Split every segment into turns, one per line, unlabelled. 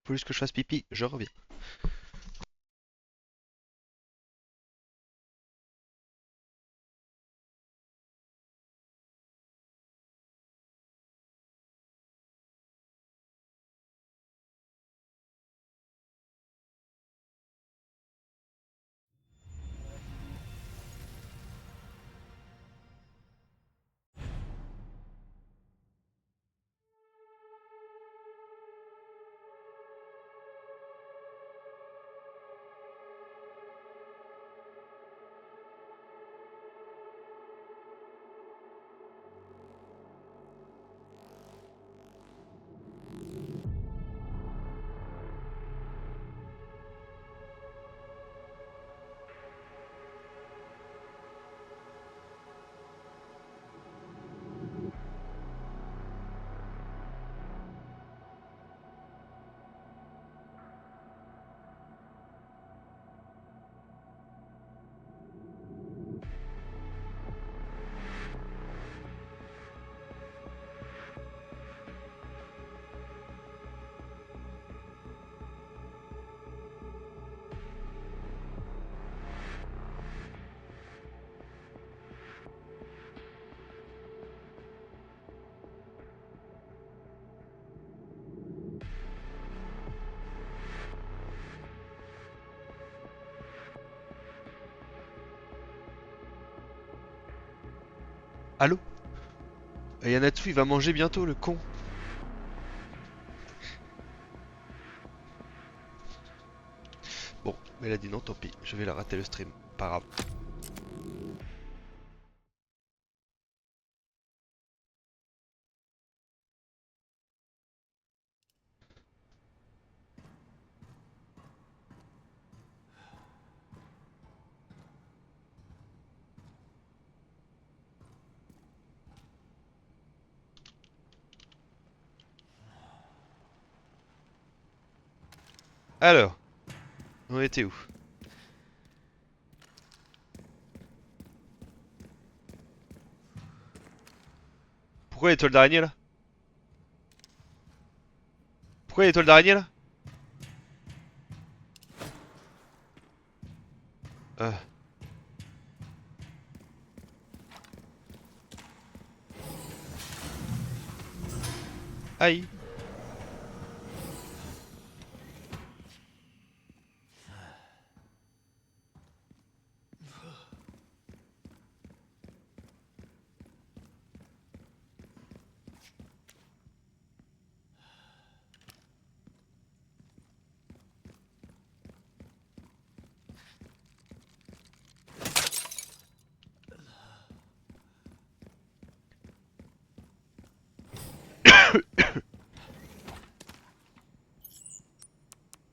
Faut juste que je fasse pipi, je reviens. Allô? Yanatsu, il va manger bientôt, le con. Bon, mais elle a dit non, tant pis, je vais la rater le stream. Pas grave. Alors, on était où? Pourquoi l'étoile d'araignée là? Pourquoi l'étoile d'araignée là? Euh, aïe.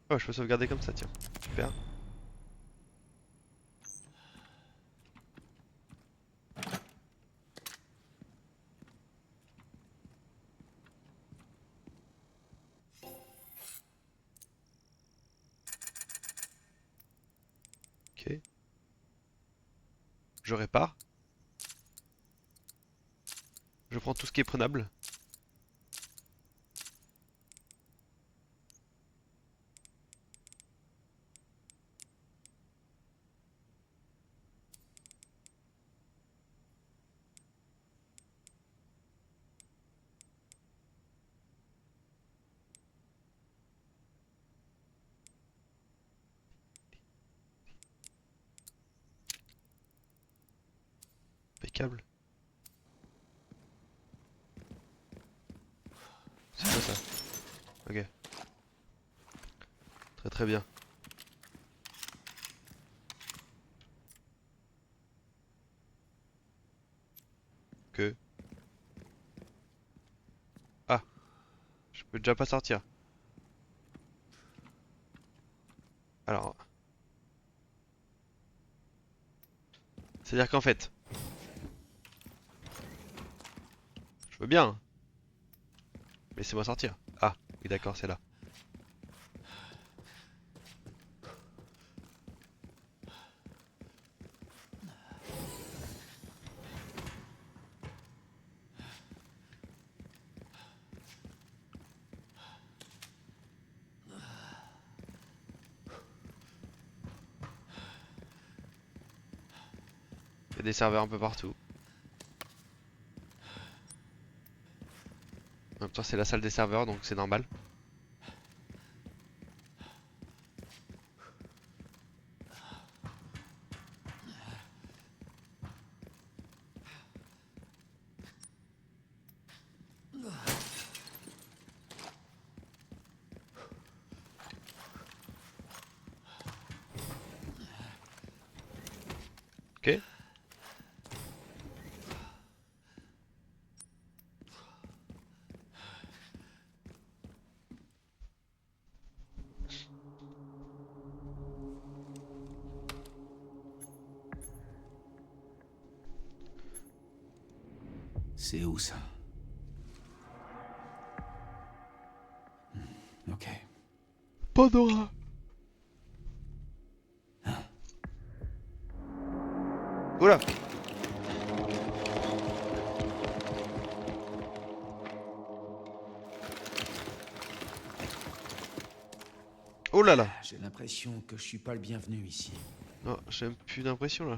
Oh, je peux sauvegarder comme ça, tiens. Super. Ok. Je répare. Je prends tout ce qui est prenable. Impeccable. C'est quoi ça? Ok. Très très bien. Que... Ah, je peux déjà pas sortir. Alors, c'est-à-dire qu'en fait, je veux bien, hein. Laissez-moi sortir. Ah, oui d'accord, c'est là. a des serveurs un peu partout. En même temps, c'est la salle des serveurs, donc c'est normal. Ok.
C'est où ça? Ok.
Pandora. Oula. Oh là là.
J'ai l'impression que je suis pas le bienvenu ici.
Non, j'ai même plus d'impression là.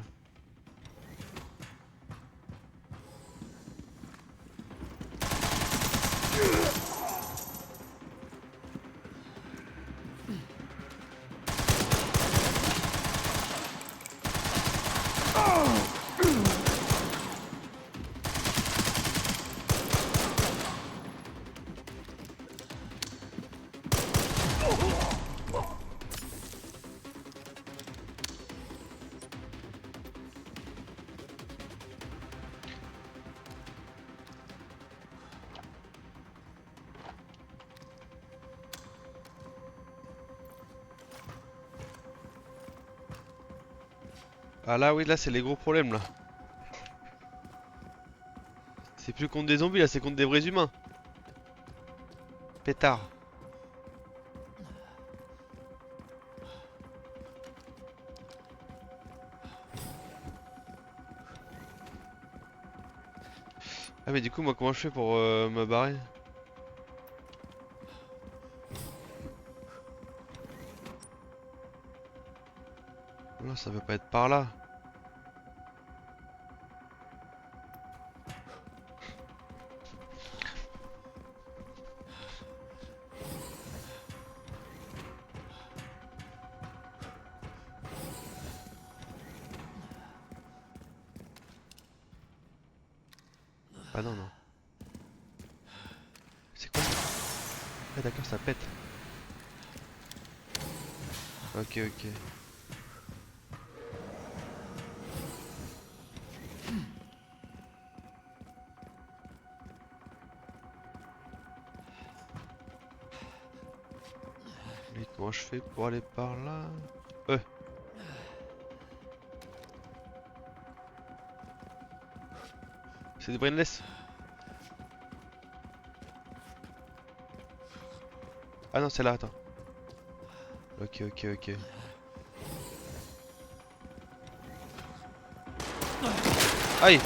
Ah là oui, là c'est les gros problèmes là. C'est plus contre des zombies là, c'est contre des vrais humains. Pétard. Ah mais du coup moi comment je fais pour me barrer? Non, ça veut pas être par là. Ah non non. C'est quoi? Ah d'accord, ça pète. Ok ok. Et comment je fais pour aller par là? Euh. C'est des brainless. Ah non, c'est là, attends. Ok ok ok. Aïe!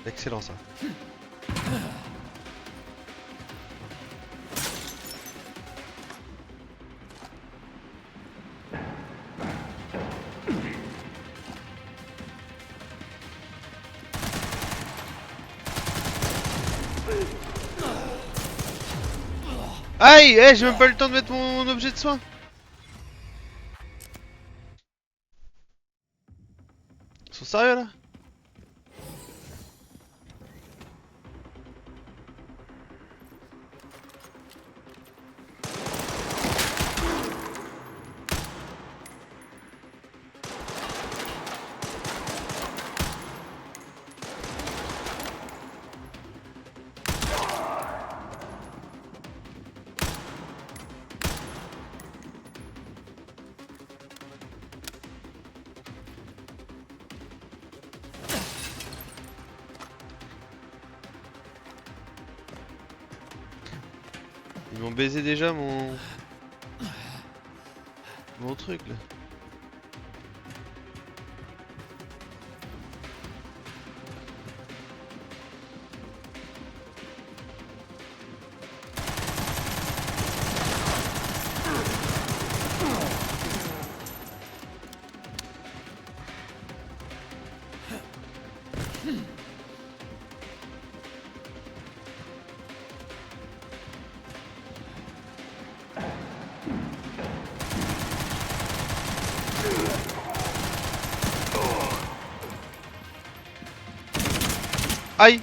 Excellent ça. Aïe! Eh, j'ai même pas eu le temps de mettre mon objet de soin. sérieux là? Ils m'ont baisé déjà mon truc là. Aïe!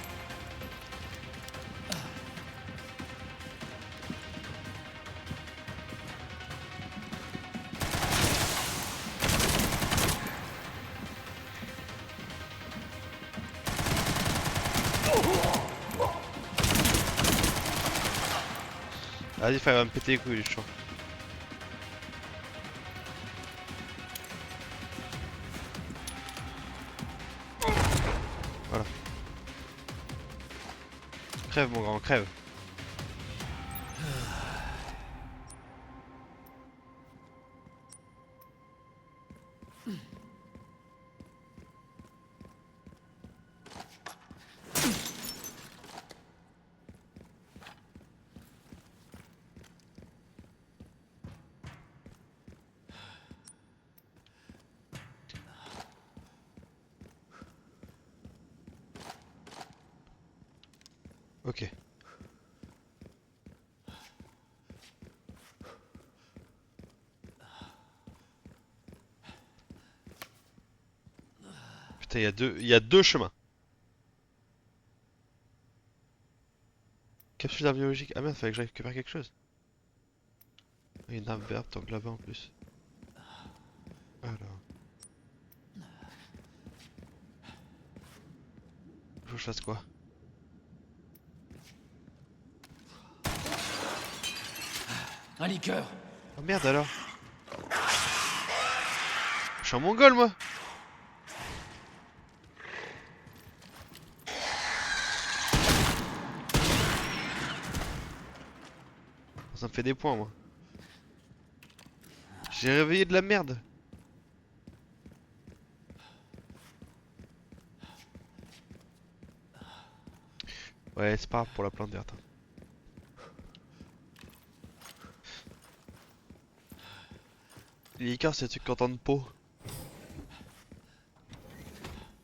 Vas-y, il va me péter les couilles, je crois. Voilà. Crève, mon grand, crève. Ok. Putain, il y a deux chemins. Capsule d'arbre biologique. Ah merde, fallait que j'aille récupérer quelque chose. Il y a une arme verte, donc là-bas en plus. Alors. Faut que je fasse quoi?
Un liqueur.
Oh merde alors. Je suis en mongol moi. Ça me fait des points moi. J'ai réveillé de la merde. Ouais, c'est pas grave pour la plante verte, hein. Les liqueurs, c'est des trucs qu'on de peau.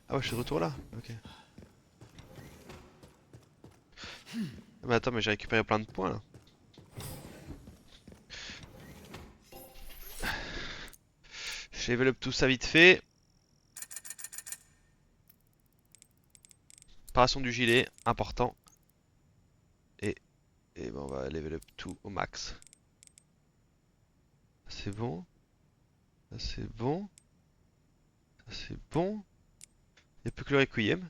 Ah ouais, je suis de retour là. Ok. Mais attends, mais j'ai récupéré plein de points là. J'ai level up tout ça vite fait. Préparation du gilet, important. Et, et ben on va level up tout au max. C'est bon. Ça c'est bon. Ça c'est bon. Y'a plus que le requiem.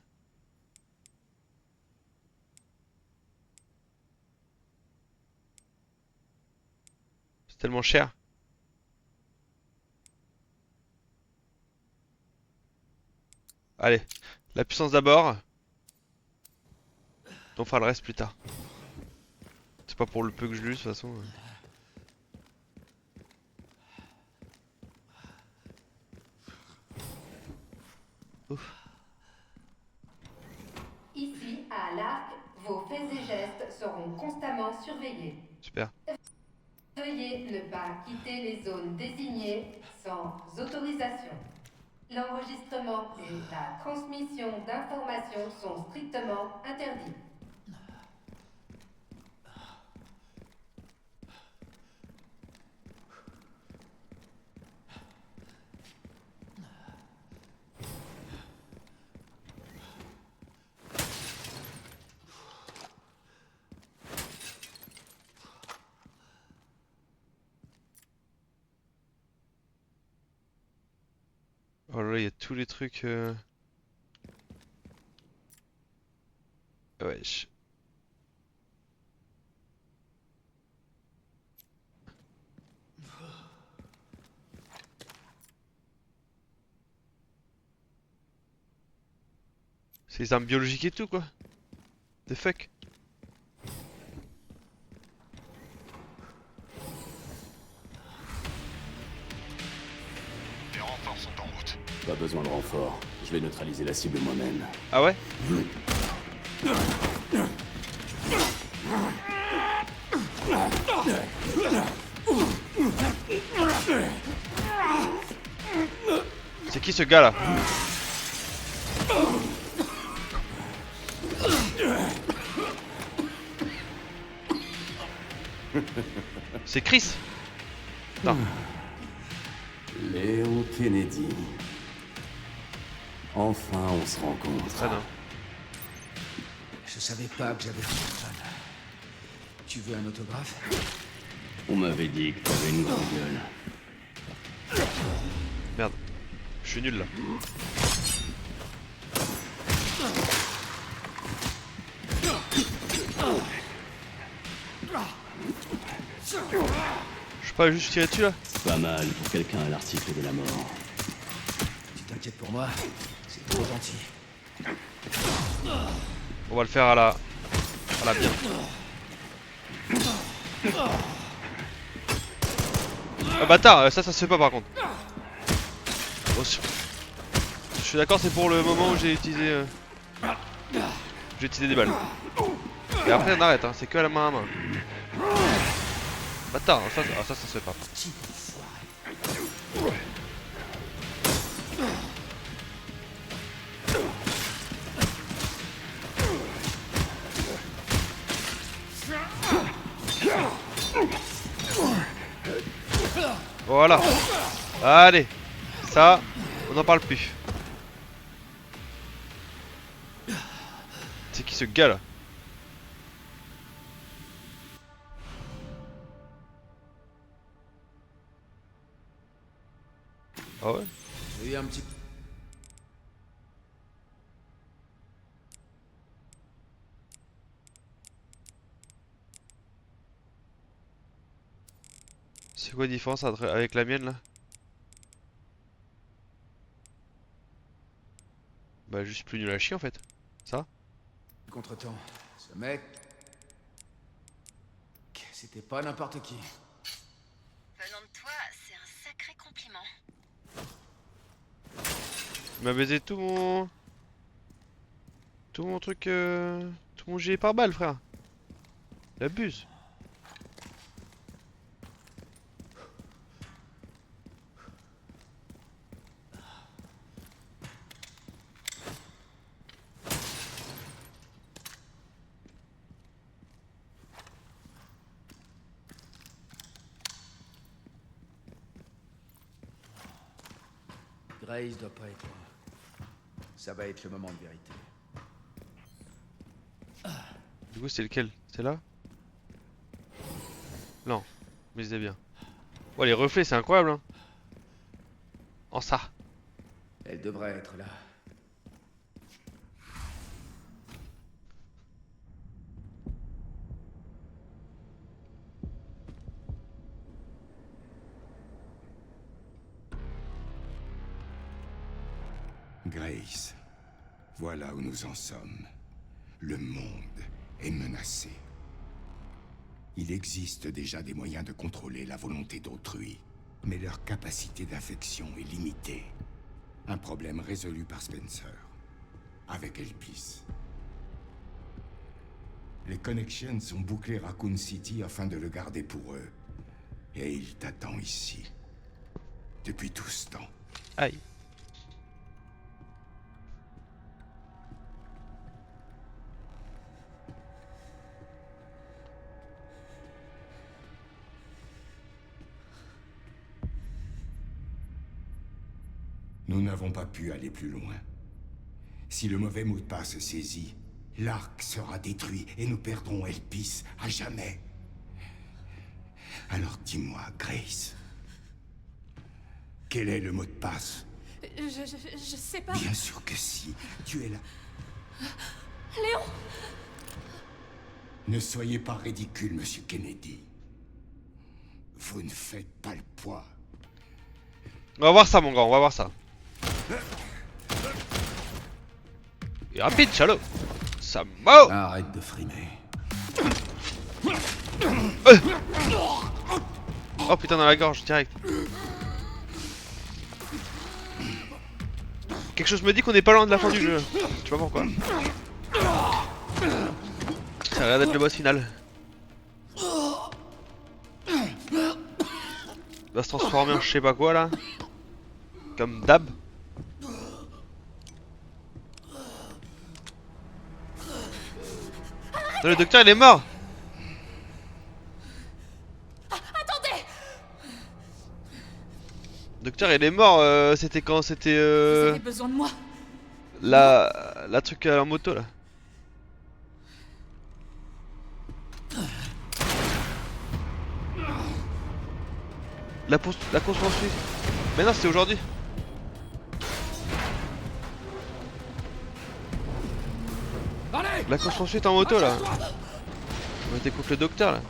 C'est tellement cher. Allez, la puissance d'abord. On fera le reste plus tard. C'est pas pour le peu que je l'use de toute façon. Ouf,
Ici, à l'Arc, vos faits et gestes seront constamment surveillés.
super.
Veuillez ne pas quitter les zones désignées sans autorisation. L'enregistrement et la transmission d'informations sont strictement interdits.
Oh là là, il y a tous les trucs. Wesh. C'est les armes biologiques et tout quoi. The fuck.
Les renforts sont en route.
Pas besoin de renfort. Je vais neutraliser la cible moi-même.
Ah ouais? C'est qui ce gars là? C'est Chris. Non.
Léon Kennedy. Enfin, on se rencontre.
Ah non.
Je savais pas que j'avais ce téléphone. Tu veux un autographe?
On m'avait dit que t'avais une grande gueule.
Merde. Je suis nul là. Je peux pas juste tirer dessus là?
Pas mal pour quelqu'un à l'article de la mort.
Tu t'inquiètes pour moi? C'est trop gentil.
On va le faire à la bien. Ah bâtard, ça se fait pas par contre. Bon, je suis d'accord, c'est pour le moment où j'ai utilisé des balles. Et après on arrête, hein, c'est que à la main à main. Bâtard, ça se fait pas.
Petit enfoiré.
Voilà. Allez, ça, on n'en parle plus. C'est qui ce gars là? Ah ouais?
J'ai eu un petit...
C'est quoi la différence avec la mienne là? Bah juste plus nul à chier en fait. Ça?
Contretemps. Ce mec... C'était pas n'importe qui.
Venant de toi, c'est un sacré compliment.
Il m'a baisé tout mon... Tout mon truc... Tout mon gilet par balle frère. Il abuse.
Grace doit pas être loin. Ça va être le moment de vérité.
Du coup c'est lequel? C'est là? Non. Mais c'est bien. Oh les reflets c'est incroyable hein. En ça.
Elle devrait être là.
Grace, voilà où nous en sommes. Le monde est menacé. Il existe déjà des moyens de contrôler la volonté d'autrui, mais leur capacité d'infection est limitée. Un problème résolu par Spencer, avec Elpis. Les Connections ont bouclé Raccoon City afin de le garder pour eux. Et il t'attend ici. Depuis tout ce temps.
Aïe.
Nous n'avons pas pu aller plus loin. Si le mauvais mot de passe saisit, l'arc sera détruit et nous perdrons Elpis à jamais. Alors dis-moi, Grace, quel est le mot de passe?
Je sais pas.
Bien sûr que si. Tu es là.
Léon!
Ne soyez pas ridicule, monsieur Kennedy. Vous ne faites pas le poids.
On va voir ça, mon grand, on va voir ça. Et rapide, Chalo. Ça mord.
Arrête de frimer.
Oh putain, dans la gorge, direct. Quelque chose me dit qu'on est pas loin de la fin du jeu. Je sais pas pourquoi. Ça a l'air d'être le boss final. Il va se transformer en je sais pas quoi là. Comme d'hab. Non, le docteur il est mort.
Attendez!
Le docteur il est mort, c'était quand c'était
Vous avez besoin de moi.
la truc en moto là. La course poursuite. Mais non, c'était aujourd'hui. La course poursuite en moto là. On était contre le docteur là.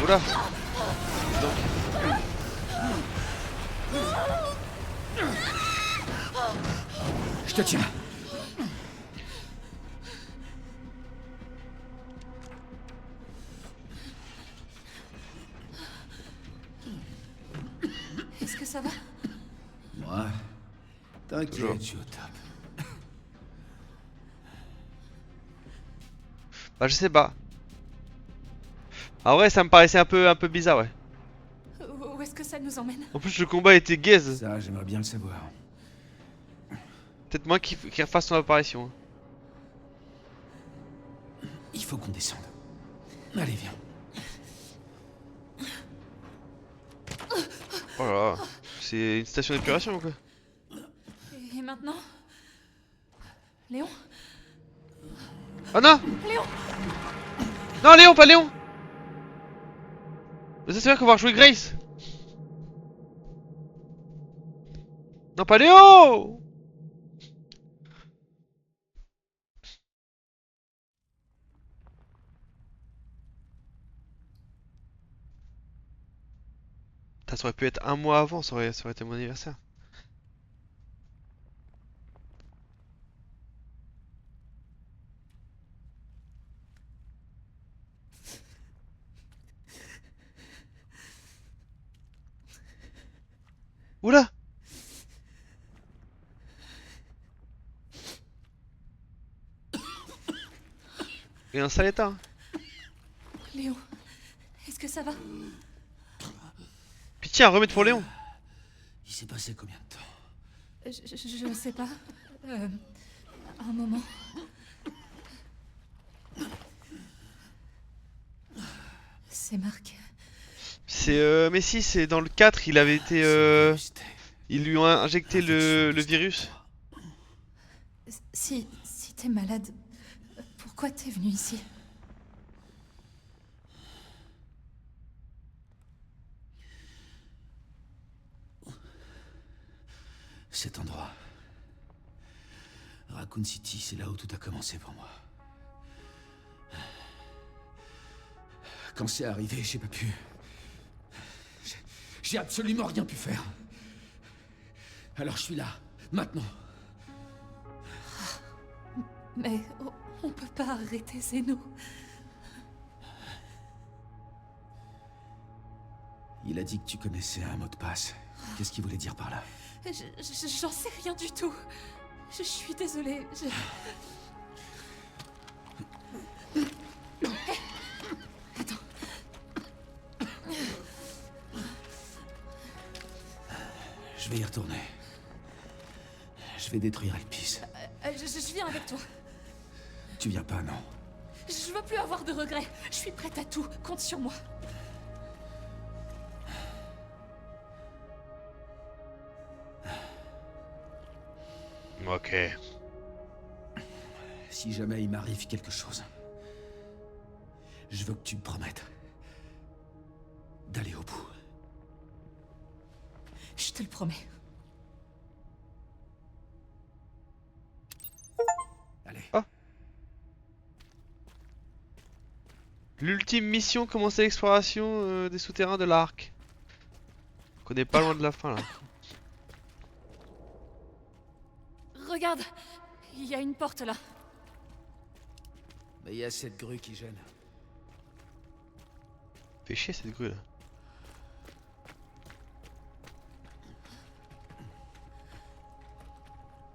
Oula. Donc.
Je te tiens.
Est-ce que ça va?
Moi,
Toujours.
t'inquiète, je suis au top.
Bah je sais pas. En vrai ça me paraissait un peu bizarre ouais.
Où est-ce que ça nous emmène?
En plus le combat était gaze.
Ça, j'aimerais bien le savoir.
Peut-être moi qui refasse son apparition.
Il faut qu'on descende. Allez, viens.
Oh là là. C'est une station d'épuration ou quoi?
Et maintenant? Léon?
Oh non!
Léon!
Non Léon, pas Léon! Mais ça c'est vrai qu'on va rejouer Grace! Non pas Léon! Ça aurait pu être un mois avant, ça aurait été mon anniversaire. Oula! Il est en sale état. Hein.
Léon, est-ce que ça va?
Puis tiens, remets pour Léon.
Il s'est passé combien de temps?
Je sais pas. Un moment. C'est Marc.
C'est mais si, c'est dans le 4, il avait été ils lui ont injecté le virus.
Si t'es malade, pourquoi t'es venu ici?
Cet endroit. Raccoon City, c'est là où tout a commencé pour moi. Quand c'est arrivé, j'ai pas pu... J'ai absolument rien pu faire. Alors je suis là, maintenant.
Mais on peut pas arrêter Zeno.
Il a dit que tu connaissais un mot de passe. Qu'est-ce qu'il voulait dire par là?
J'en sais rien du tout. Je suis désolée. Attends.
Je vais y retourner. Je vais détruire Elpis.
Je viens avec toi.
Tu viens pas, non?
Je veux plus avoir de regrets. Je suis prête à tout. Compte sur moi.
Ok.
Si jamais il m'arrive quelque chose, je veux que tu me promettes d'aller au bout.
Je te le promets.
Allez.
L'ultime mission, commencer l'exploration des souterrains de l'arc. On est pas loin de la fin là.
Regarde, il y a une porte là.
Mais il y a cette grue qui gêne.
Fait chier cette grue là.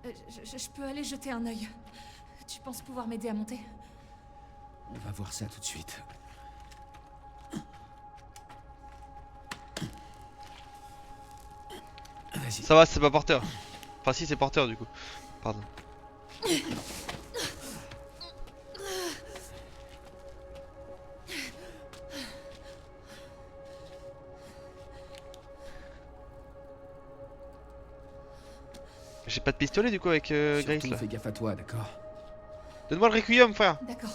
Je peux aller jeter un œil. Tu penses pouvoir m'aider à monter?
On va voir ça tout de suite. Vas-y.
Ça va, c'est pas porteur. Enfin si, c'est porteur du coup. Pardon. J'ai pas de pistolet du coup avec Grace
Surtout,
là.
fais gaffe à toi, d'accord?
Donne-moi le requiem frère.
D'accord.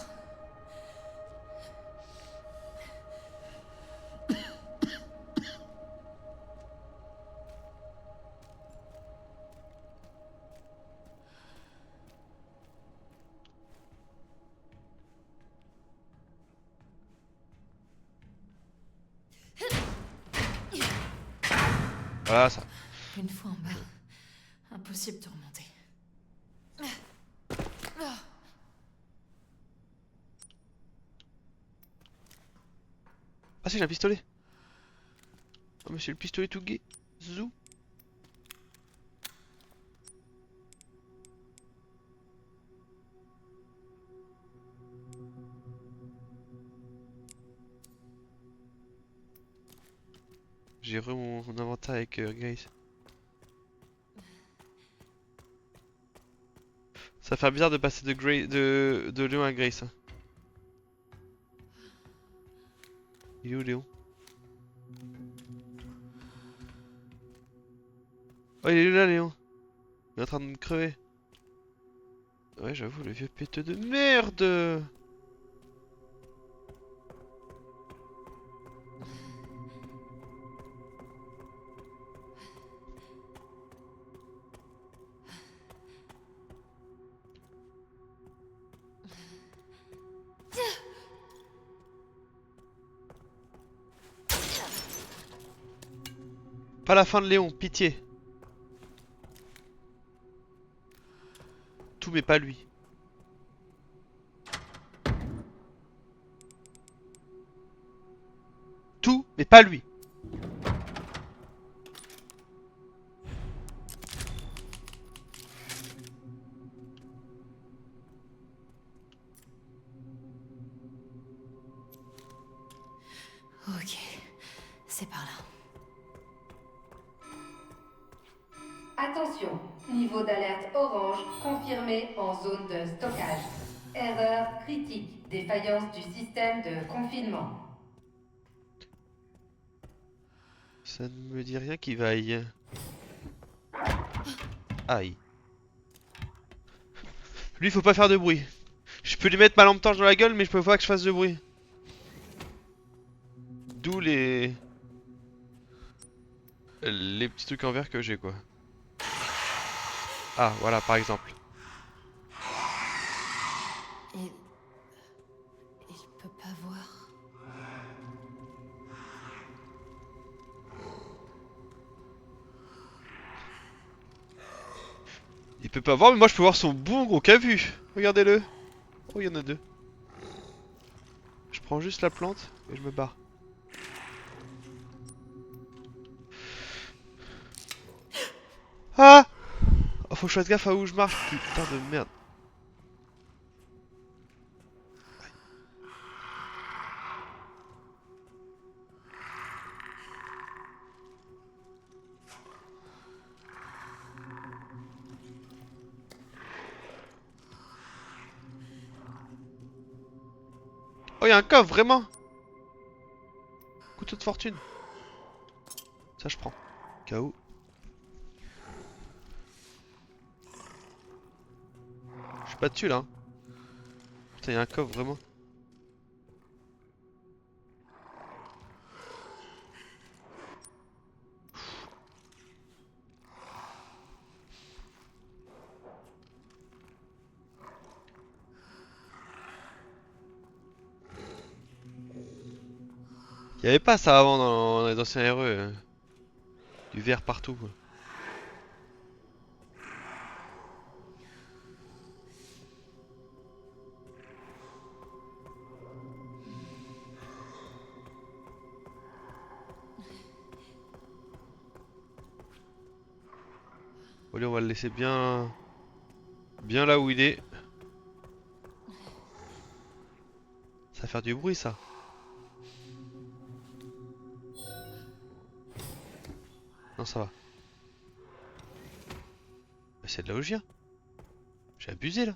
Voilà ça.
Une fois en bas, impossible de remonter.
Ah si, j'ai un pistolet. Oh mais c'est le pistolet tout gay. Zou. J'ai mon inventaire avec Grace. Ça fait bizarre de passer de Léon à Grace. Hein. Il est où Léon? Oh il est là Léon. Il est en train de me crever. Ouais j'avoue le vieux péteux de merde. Pas la fin de Léon, pitié. Tout mais pas lui. Tout mais pas lui.
Ok, c'est par là.
Attention, niveau d'alerte orange confirmé en zone de stockage. Erreur critique, défaillance du système de confinement.
Ça ne me dit rien qui vaille. Aïe. Lui faut pas faire de bruit. Je peux lui mettre ma lampe torche dans la gueule mais je peux pas que je fasse de bruit. D'où les petits trucs en verre que j'ai quoi. Ah voilà par exemple.
Il peut pas voir.
Il peut pas voir mais moi je peux voir son bon gros cavu. Regardez-le. Oh il y en a deux. Je prends juste la plante et je me barre. Ah oh, faut que je fasse gaffe à où je marche, putain de merde. Oh y'a un coffre vraiment. Couteau de fortune. Ça je prends. KO. Je suis pas dessus là. Hein. Putain y'a un coffre vraiment. Il y avait pas ça avant dans les anciens RE. Du verre partout. Quoi. Allez, on va le laisser bien là où il est. Ça va faire du bruit ça. Non, ça va. Bah, c'est de là où je viens. J'ai abusé là.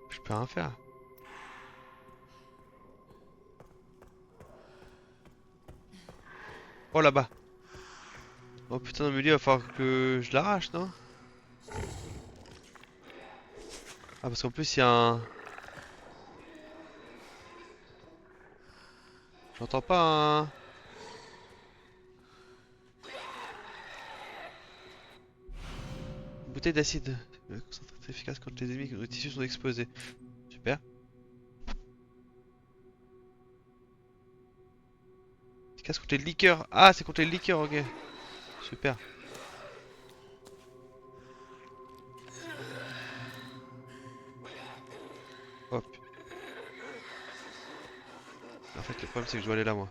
Je peux rien faire. Oh là-bas. Oh putain, mais lui, il va falloir que je l'arrache, non? Ah, parce qu'en plus, il y a un... J'entends pas un... Bouteille d'acide. Concentré efficace quand les ennemis ou les tissus sont exposés. Super. Efficace contre les liqueurs. Ah, c'est contre les liqueurs, ok. Super. Hop. En fait, le problème, c'est que je dois aller là, moi.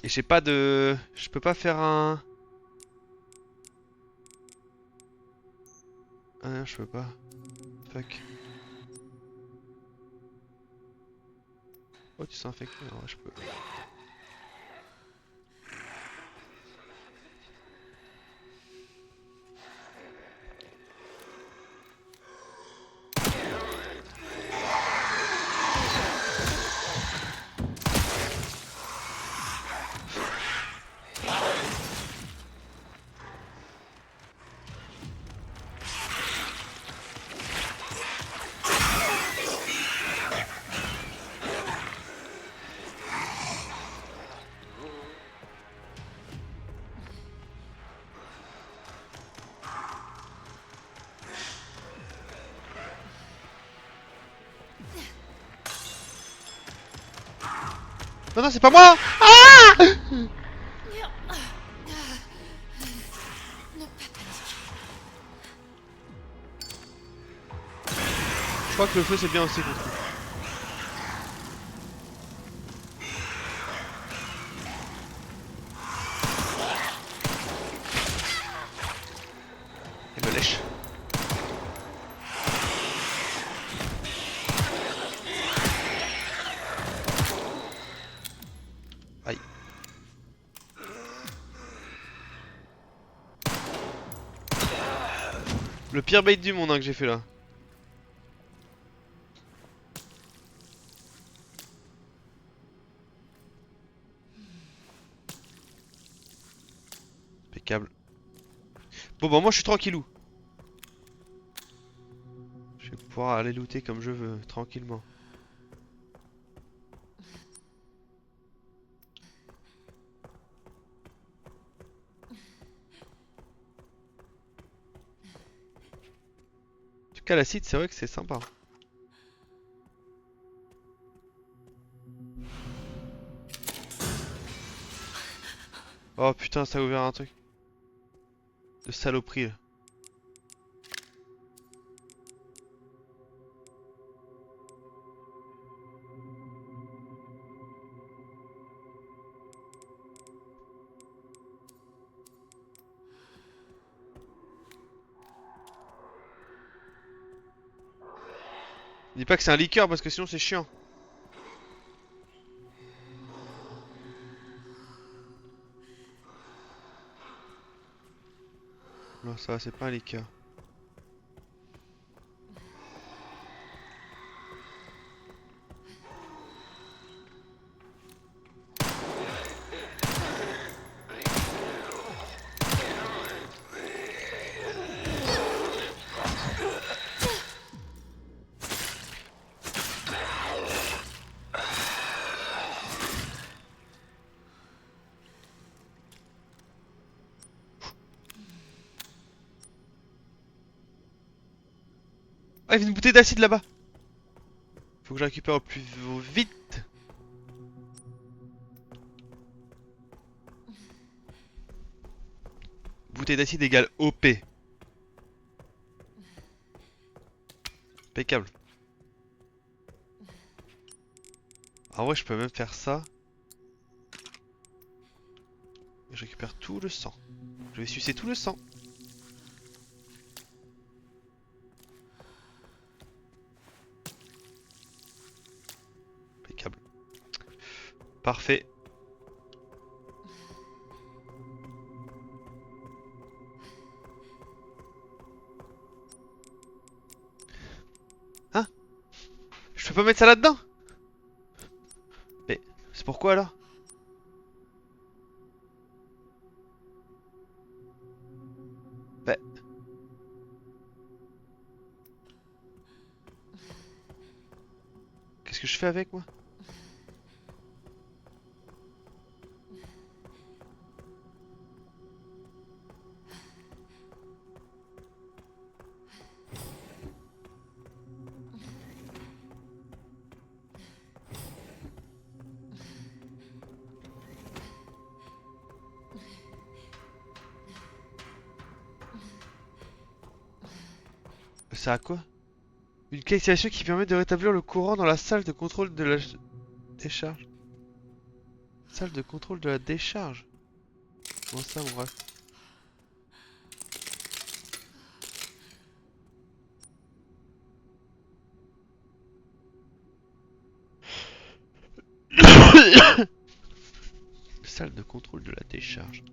Et j'ai pas de... Je peux pas faire un... Ah non, je peux pas. Fuck. Oh, tu s'es infecté. Ouais, je peux. Non, non, c'est pas moi! Ah! Je crois que le feu c'est bien aussi contre lui. Il me lèche. Aïe. Le pire bait du monde hein, que j'ai fait là. Impeccable. Bon bah moi je suis tranquillou. Je vais pouvoir aller looter comme je veux, tranquillement. En tout cas l'acide c'est vrai que c'est sympa. Oh putain ça a ouvert un truc. De saloperie là. Dis pas que c'est un liqueur parce que sinon c'est chiant. Non ça va c'est pas un liqueur. Ah, il y a une bouteille d'acide là-bas. Faut que je récupère au plus vite. Bouteille d'acide égale OP. Impeccable. En vrai, je peux même faire ça. Et je récupère tout le sang. Je vais sucer tout le sang. Impeccable. Parfait. Hein? Je peux pas mettre ça là-dedans? Mais c'est pourquoi alors? Bah... Qu'est-ce que je fais avec moi? Ça a quoi? Une clé d'activation qui permet de rétablir le courant dans la salle de contrôle de la décharge. Salle de contrôle de la décharge? Comment ça, mon ref? Salle de contrôle de la décharge.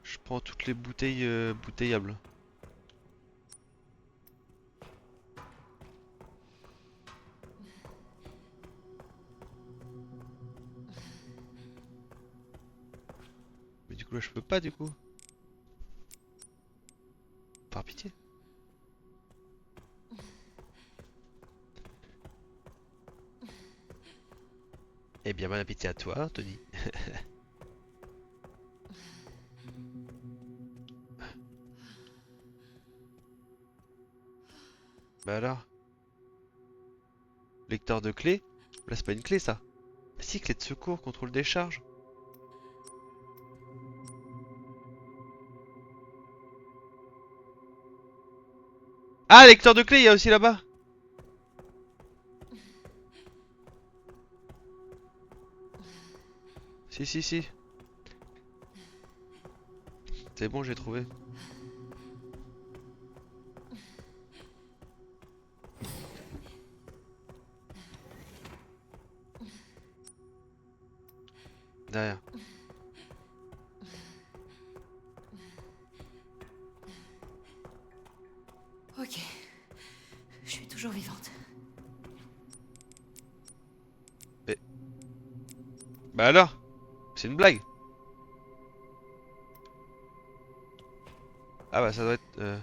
Je prends toutes les bouteilles bouteillables. Mais du coup là je peux pas du coup. Par pitié. Eh bien bon appétit à toi, Anthony. Bah alors? Lecteur de clé? Là c'est pas une clé ça. Ah si, clé de secours, contrôle des charges. Ah, lecteur de clé, il y a aussi là-bas. Si, si, si. C'est bon, j'ai trouvé. Derrière.
Ok. Je suis toujours vivante.
Bah alors? C'est une blague. Ah bah ça doit être...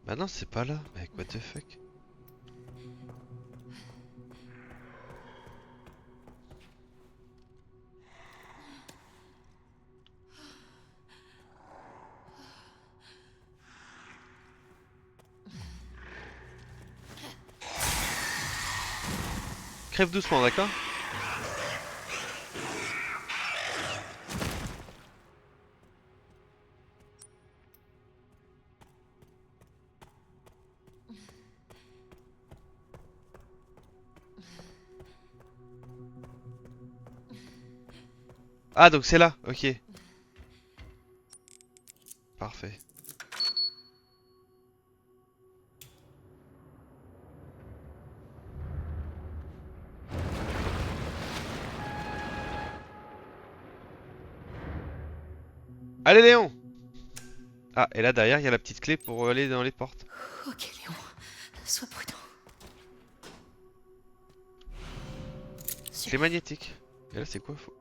Bah non, c'est pas là. Mec, what the fuck? Crève doucement, d'accord? Ah donc c'est là, ok. Parfait. Allez Léon! Ah, et là derrière il y a la petite clé pour aller dans les portes.
Ok, Léon. Sois prudent.
Clé magnétique. Et là c'est quoi? Faut...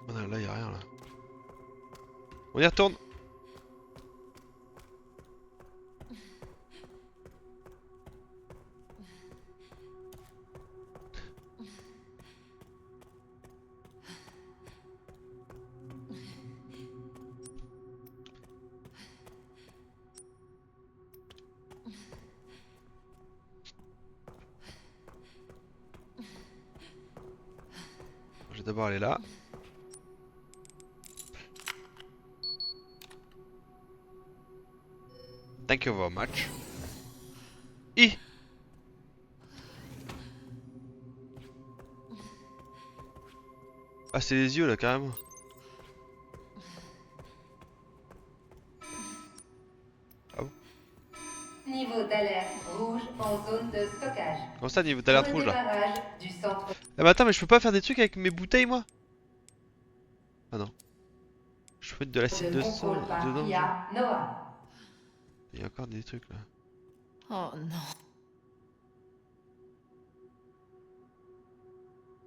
Oh non, là y a rien là. On y retourne. d'abord aller là. Thank you very much. I. Ah, c'est les yeux là, carrément.
Niveau d'alerte rouge en zone de stockage.
Comment ça, niveau d'alerte rouge là?
Redémarrage du centre.
Ah bah attends, mais je peux pas faire des trucs avec mes bouteilles moi? Ah non. Je peux mettre de l'acide de sang
contrôle par
dedans.
IA Noah.
Il y a encore des trucs là.
Oh non.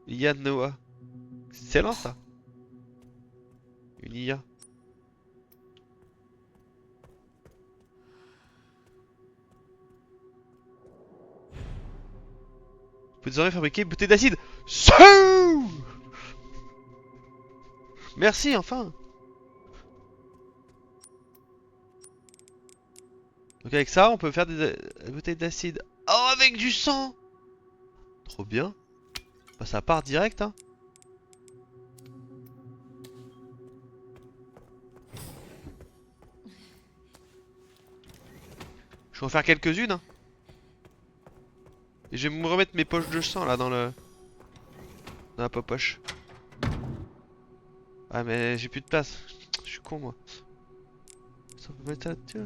IA Noah. Excellent ça. Une IA. Vous pouvez désormais fabriquer bouteilles d'acide. Merci enfin. Donc avec ça, on peut faire des bouteilles d'acide. Oh, avec du sang. Trop bien. Bah, ça part direct, hein. Je vais en faire quelques-unes, hein. Et je vais me remettre mes poches de sang là dans la poche. Ah mais j'ai plus de place. Je suis con moi. Ça peut mettre là-dessus là.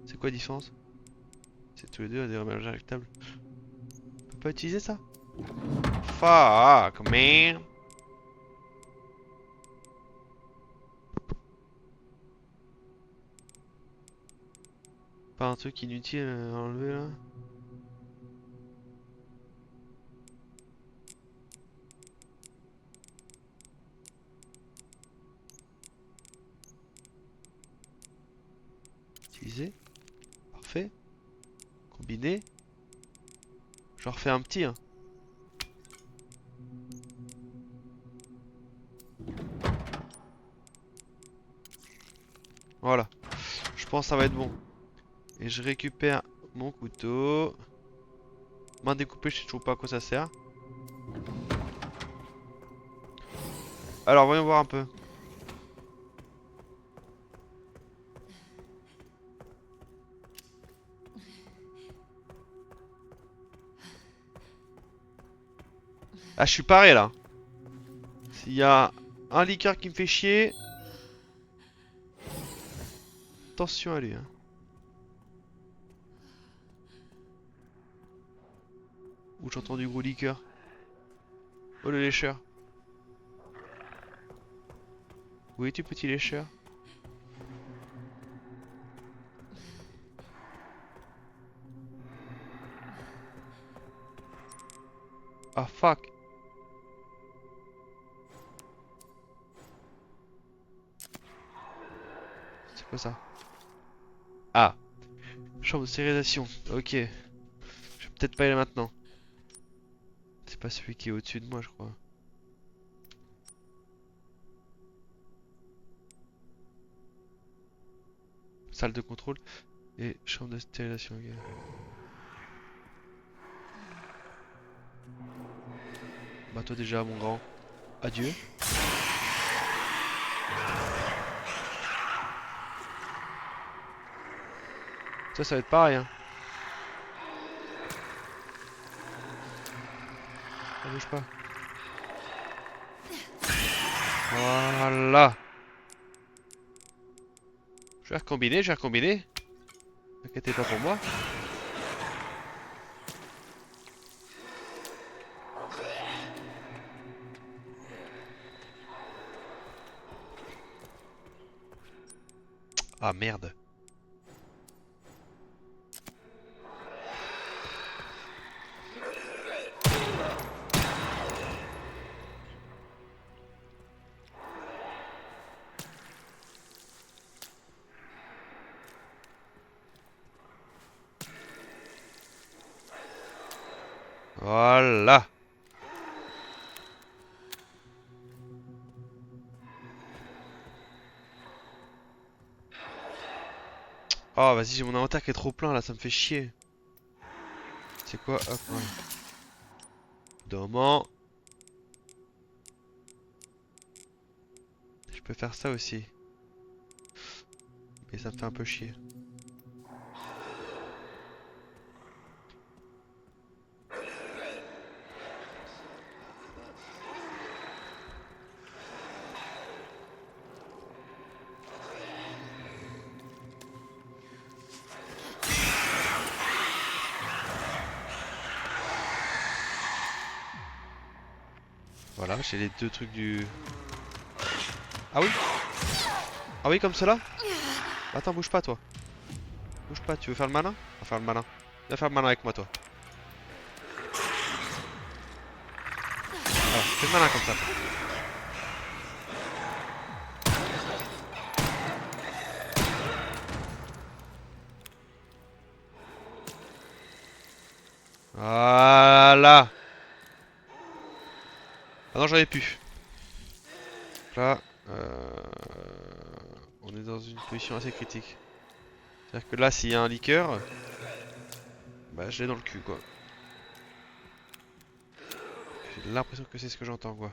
C'est quoi la différence? C'est tous les deux des remèdes injectables. On peut pas utiliser ça? Fuck man. Pas un truc inutile à enlever là? Utiliser. Parfait. Combiner. J'en refais un petit hein. Voilà. Je pense que ça va être bon. Et je récupère mon couteau. Main découpée, je sais toujours pas à quoi ça sert. Alors voyons voir un peu. Ah, je suis paré là. S'il y a un liqueur qui me fait chier, attention à lui. Hein. Ouh, j'entends du gros liqueur. Oh le lécheur. Où es-tu petit lécheur? Ah fuck. C'est quoi ça? Ah. Chambre de stérilisation. Ok. Je vais peut-être pas y aller maintenant. C'est pas celui qui est au-dessus de moi, je crois. Salle de contrôle et chambre de stérilisation. Ok. Bah toi déjà mon grand. Adieu. Ça va être pareil hein. Ça bouge pas. Voilà. Je vais recombiner, je vais recombiner. T'inquiètez pas pour moi. Ah merde. Voilà. Oh vas-y, j'ai mon inventaire qui est trop plein là, ça me fait chier. C'est quoi? Hop, voilà. Dormant. peux faire ça aussi. Mais ça me fait un peu chier. Voilà, j'ai les deux trucs du... Ah oui? Ah oui, comme cela? Attends, bouge pas toi. Bouge pas, tu veux faire le malin? On va faire le malin. Viens faire le malin avec moi toi. Voilà, fais le malin comme ça. Voilà. Ah non, j'en ai plus. Là, on est dans une position assez critique. C'est-à-dire que là, s'il y a un liqueur, bah je l'ai dans le cul quoi. J'ai l'impression que c'est ce que j'entends quoi.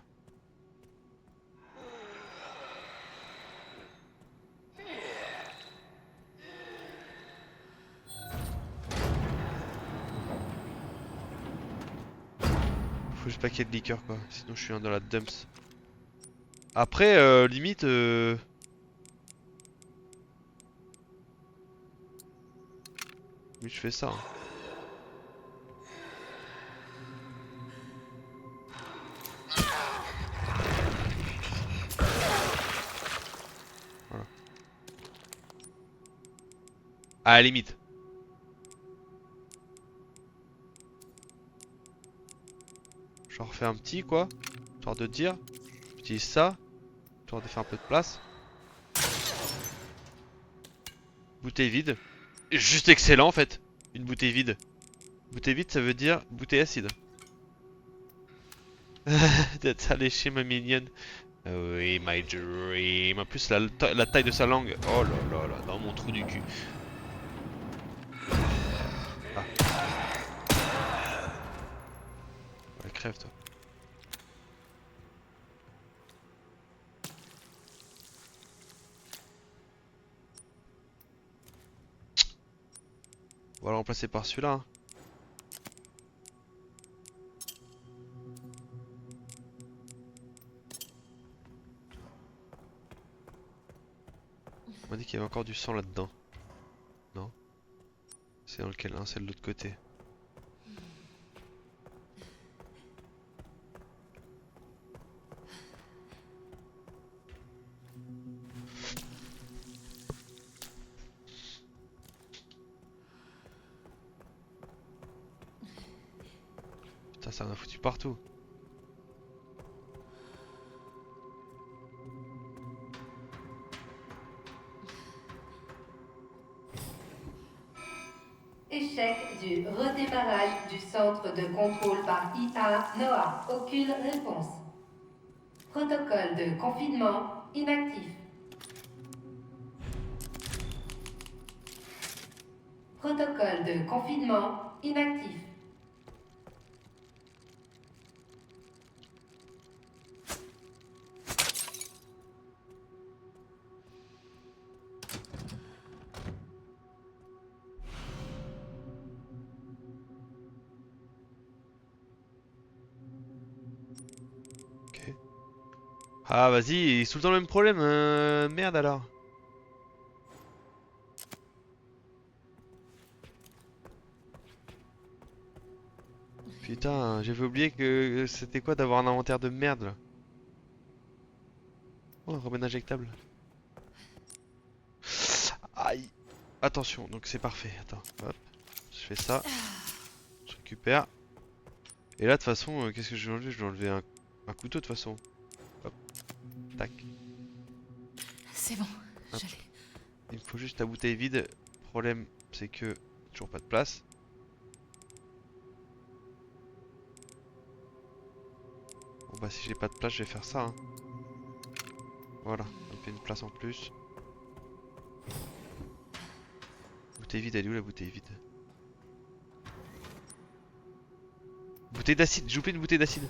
Faut juste pas qu'il y ait de liqueur quoi, sinon je suis dans la dumps. Après, limite... Oui, je fais ça. Hein. Voilà. À la limite. J'en refais un petit quoi. Genre de dire. J'utilise ça. Genre de faire un peu de place. Bouteille vide. Juste excellent en fait. Une bouteille vide. Bouteille vide ça veut dire bouteille acide. D'être alléché ma mignonne. Oui, my dream. En plus la taille de sa langue. Oh là là là, dans mon trou du cul. Ah. Ouais, crève toi. On va le remplacer par celui-là. Hein. On m'a dit qu'il y avait encore du sang là-dedans. Non? C'est dans lequel? Hein, c'est de l'autre côté. Putain, ça en a foutu partout.
Échec du redémarrage du centre de contrôle par IA NOAA. Aucune réponse. Protocole de confinement inactif. Protocole de confinement inactif.
Ok. Ah vas-y, c'est tout le temps le même problème. Merde alors. Putain, j'avais oublié que c'était quoi d'avoir un inventaire de merde là. Oh, un remède injectable. Aïe. Attention, donc c'est parfait. Attends, hop. Je fais ça. Je récupère. Et là, de toute façon, qu'est-ce que je vais enlever? Je vais enlever un couteau de toute façon. Hop. Tac.
C'est bon,
Hop.
je l'ai.
Il me faut juste la bouteille vide. Le problème, c'est que toujours pas de place. Bon bah si j'ai pas de place, je vais faire ça. Hein. Voilà, ça me fait une place en plus. Bouteille vide, elle est où la bouteille vide? Bouteille d'acide, j'ai oublié une bouteille d'acide.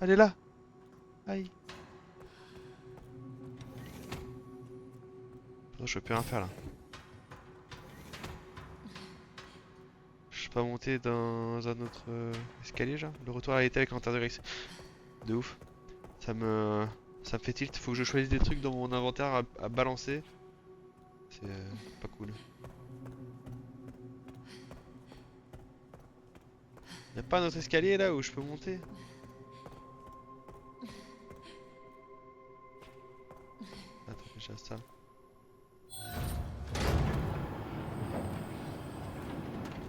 Elle est là. Aïe. je peux plus rien faire là. Je suis pas monté dans un autre escalier genre. Le retour à la réalité avec Lanterne de Gris. De ouf. Ça me fait tilt. Faut que je choisisse des trucs dans mon inventaire à balancer. C'est pas cool. Y'a pas un autre escalier là où je peux monter? Attends, déjà ça.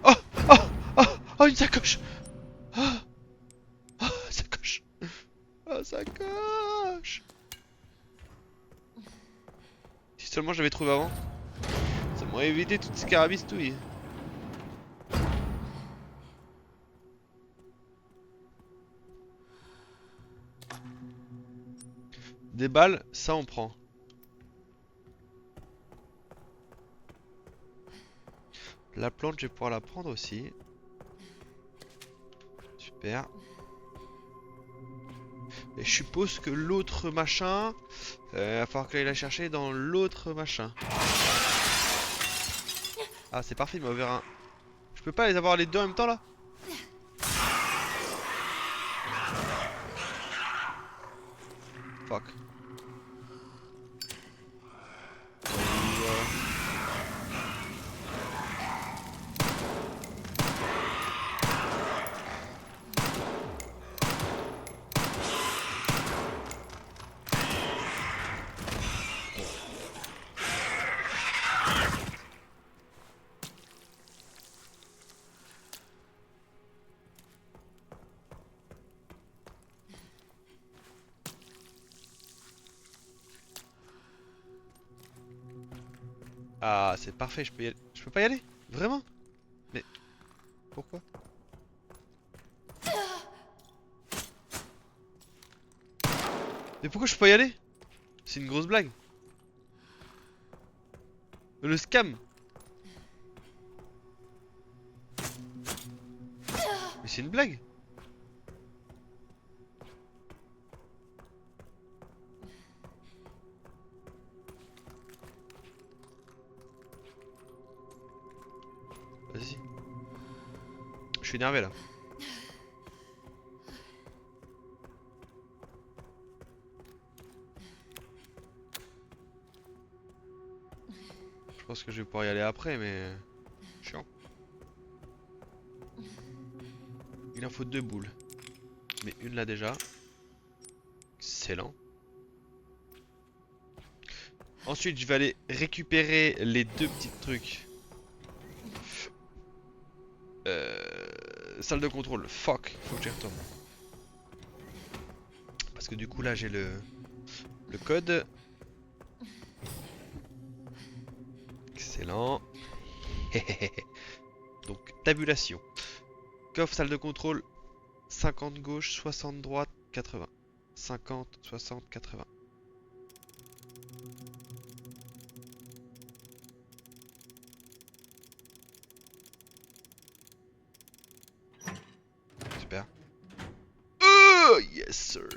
Oh! Oh! Oh! Oh, une sacoche! Oh! Oh, sacoche! Oh, sacoche! Si seulement j'avais trouvé avant, ça m'aurait évité toutes ces carabistouilles. Des balles, ça on prend. La plante, je vais pouvoir la prendre aussi. Super. Et je suppose que l'autre machin, va falloir que j'aille la chercher dans l'autre machin. Ah, c'est parfait, il m'a ouvert un. Je peux pas les avoir les deux en même temps là? Fuck. Ah, c'est parfait, je peux y aller. Je peux pas y aller? Vraiment? Mais pourquoi? Mais pourquoi je peux pas y aller? C'est une grosse blague. Le scam. Mais c'est une blague. Vas-y. Je suis énervé là. Je pense que je vais pouvoir y aller après, mais... Chiant. Il en faut 2 boules. Mais une là déjà. Excellent. Ensuite, je vais aller récupérer les 2 petits trucs. Salle de contrôle. Fuck, faut que j'y retourne. Parce que du coup là j'ai le code. Excellent. Donc tabulation. Coffre, salle de contrôle. 50 gauche, 60 droite, 80. 50, 60, 80. Super. Yes sir.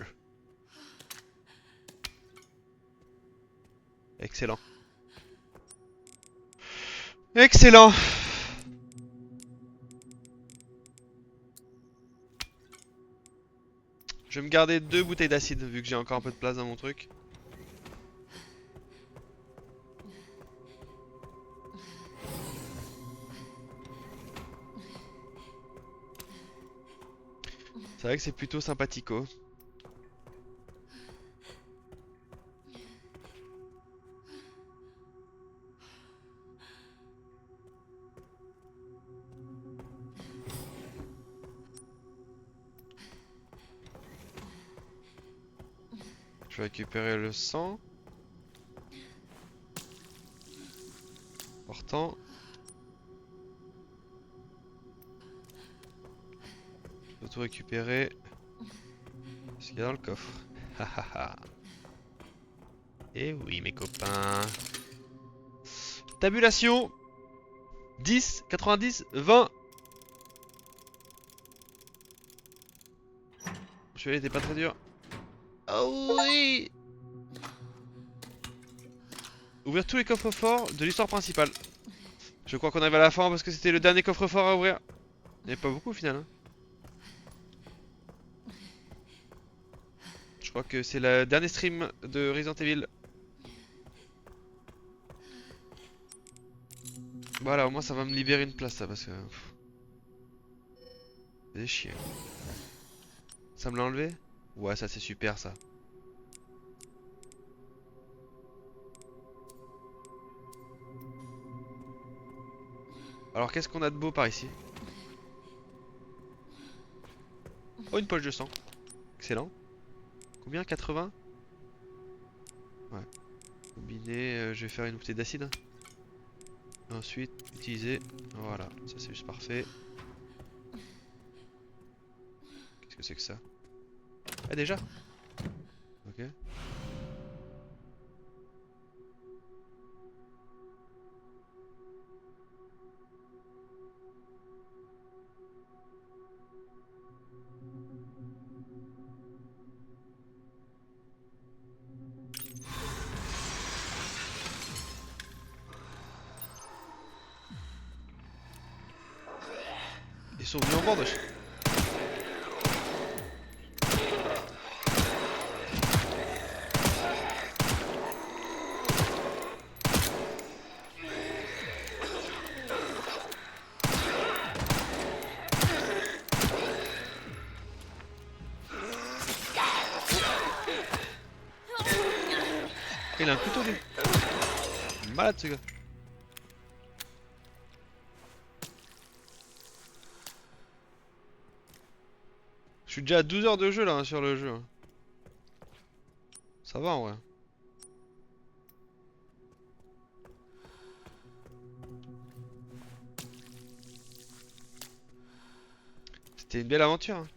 Excellent. Excellent. Je vais me garder 2 bouteilles d'acide vu que j'ai encore un peu de place dans mon truc. C'est vrai que c'est plutôt sympathico. Je vais récupérer le sang. Important. Je peux tout récupérer. Ce qu'il y a dans le coffre. Hahaha. Et oui mes copains. Tabulation. 10, 90, 20. Celui-là était pas très dur. Oh oui. Ouvrir tous les coffres forts de l'histoire principale. Je crois qu'on arrive à la fin parce que c'était le dernier coffre fort à ouvrir. Il n'y a pas beaucoup au final. Hein. Je crois que c'est le dernier stream de Resident Evil. Voilà, au moins ça va me libérer une place ça parce que... C'est chier. Ça me l'a enlevé? Ouais, ça c'est super ça. Alors qu'est-ce qu'on a de beau par ici? Oh, une poche de sang. Excellent. Combien? 80? Ouais. Combiner, je vais faire une bouteille d'acide. Ensuite, utiliser. Voilà, ça c'est juste parfait. Qu'est-ce que c'est que ça? Ah déjà? Ok. Ils sont venus en bande. Il a un couteau lui. Malade ce gars. Je suis déjà à 12 heures de jeu là hein, sur le jeu. Hein. Ça va en vrai. C'était une belle aventure. Hein.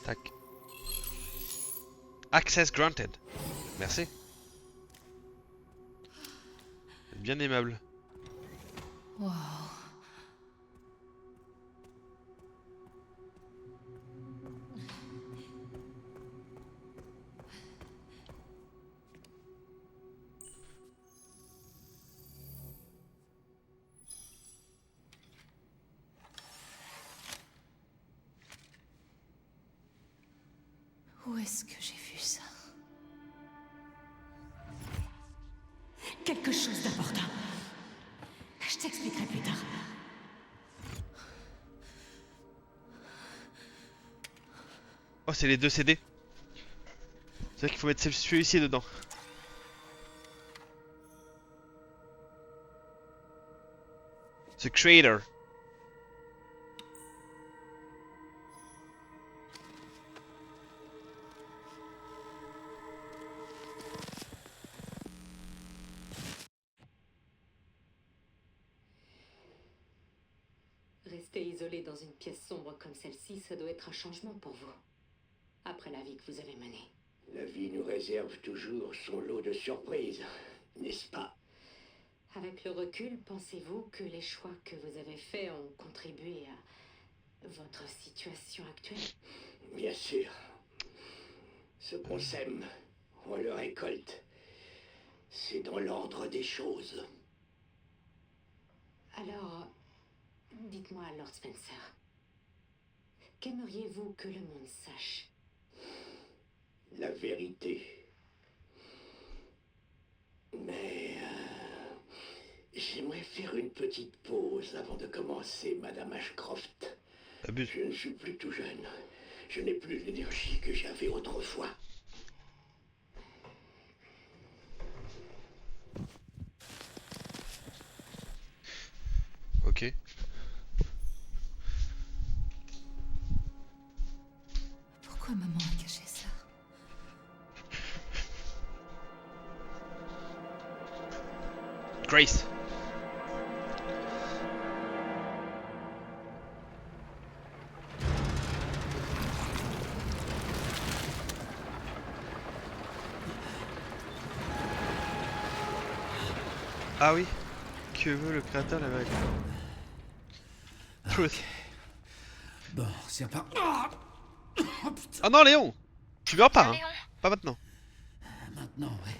Tac. Access granted. Merci. Bien aimable.
Wow. Où est-ce que j'ai vu ça?
Quelque chose d'important. Je t'expliquerai plus tard.
Oh, c'est les deux CD. C'est vrai qu'il faut mettre celui-ci dedans. The Creator.
Rester isolé dans une pièce sombre comme celle-ci, ça doit être un changement pour vous. Après la vie que vous avez menée.
La vie nous réserve toujours son lot de surprises, n'est-ce pas?
Avec le recul, pensez-vous que les choix que vous avez faits ont contribué à votre situation actuelle?
Bien sûr. Ce qu'on sème, on le récolte. C'est dans l'ordre des choses.
Alors, dites-moi, Lord Spencer, qu'aimeriez-vous que le monde sache?
La vérité. Mais j'aimerais faire une petite pause avant de commencer, Madame Ashcroft.
Abuse.
Je ne suis plus tout jeune. Je n'ai plus l'énergie que j'avais autrefois.
Ok.
Pourquoi maman a caché ça?
Grace. Ah oui. Que veut le créateur la vérité? Truth.
Bon, c'est reparti. Oh putain.
Ah non, Léon! Tu meurs pas, hein?
Léon,
Pas maintenant.
Maintenant, ouais.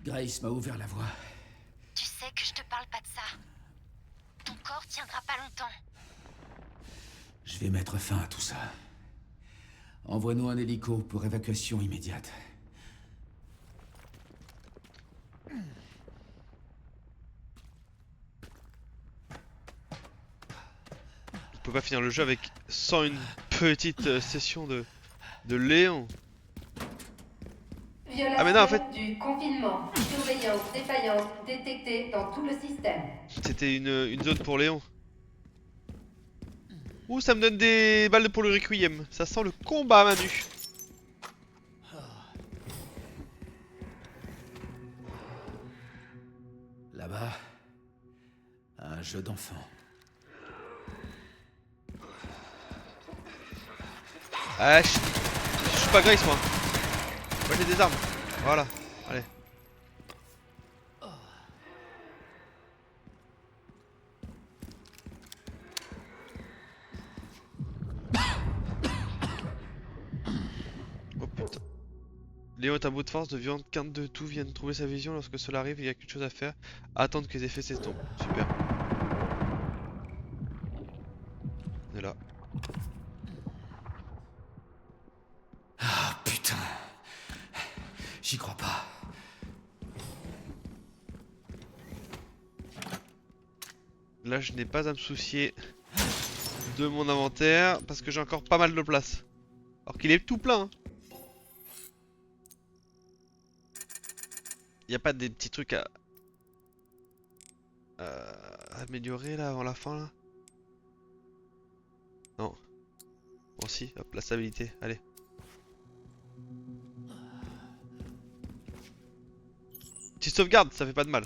Grace m'a ouvert la voie.
tu sais que je te parle pas de ça. Ton corps tiendra pas longtemps.
Je vais mettre fin à tout ça. Envoie-nous un hélico pour évacuation immédiate.
On peut pas finir le jeu avec sans une petite session de Léon.
Violation
Ah mais non, en fait
du confinement. Surveillance défaillante détectée dans tout le système.
c'était une zone pour Léon. Ouh, ça me donne des balles pour le Requiem. Ça sent le combat à main nue.
Là-bas, un jeu d'enfant.
Ah, je suis pas Grace moi. Moi j'ai des armes. Voilà, allez. Oh putain. Léon est un bout de force, de viande, quinte de tout, vient de trouver sa vision. Lorsque cela arrive, il n'y a qu'une chose à faire. Attendre que les effets s'estompent. Super. On est là.
Ah putain. J'y crois pas.
Là, je n'ai pas à me soucier de mon inventaire parce que j'ai encore pas mal de place. Alors qu'il est tout plein. Hein. Y a pas des petits trucs à améliorer là avant la fin là? Non. Bon si, hop, la stabilité, allez. Petite sauvegarde, ça fait pas de mal.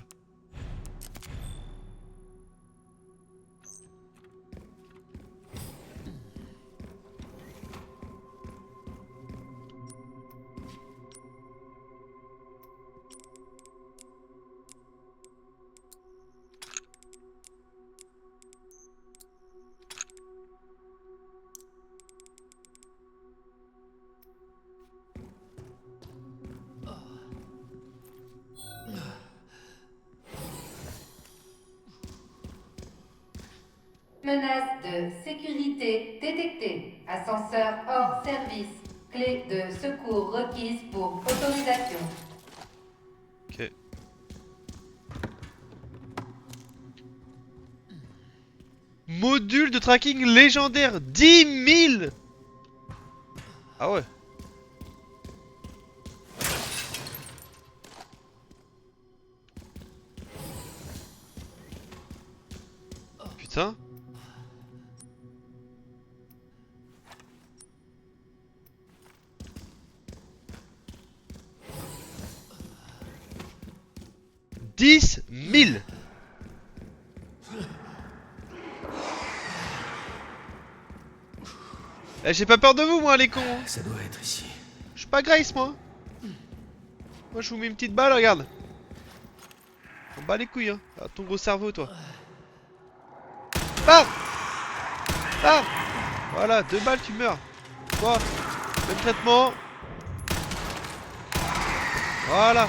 Menace de sécurité détectée. Ascenseur hors service. Clé de secours requise pour autorisation.
Ok. Module de tracking légendaire 10 000. Ah ouais. Putain. $10 000. Eh, j'ai pas peur de vous, moi, les cons.
Ça doit être ici.
Je suis pas Grace, moi. Moi, je vous mets une petite balle, regarde. On bat les couilles, hein. Ah, ton gros cerveau, toi. Bam. Bam. Voilà, 2 balles, tu meurs. Toi, même traitement. Voilà.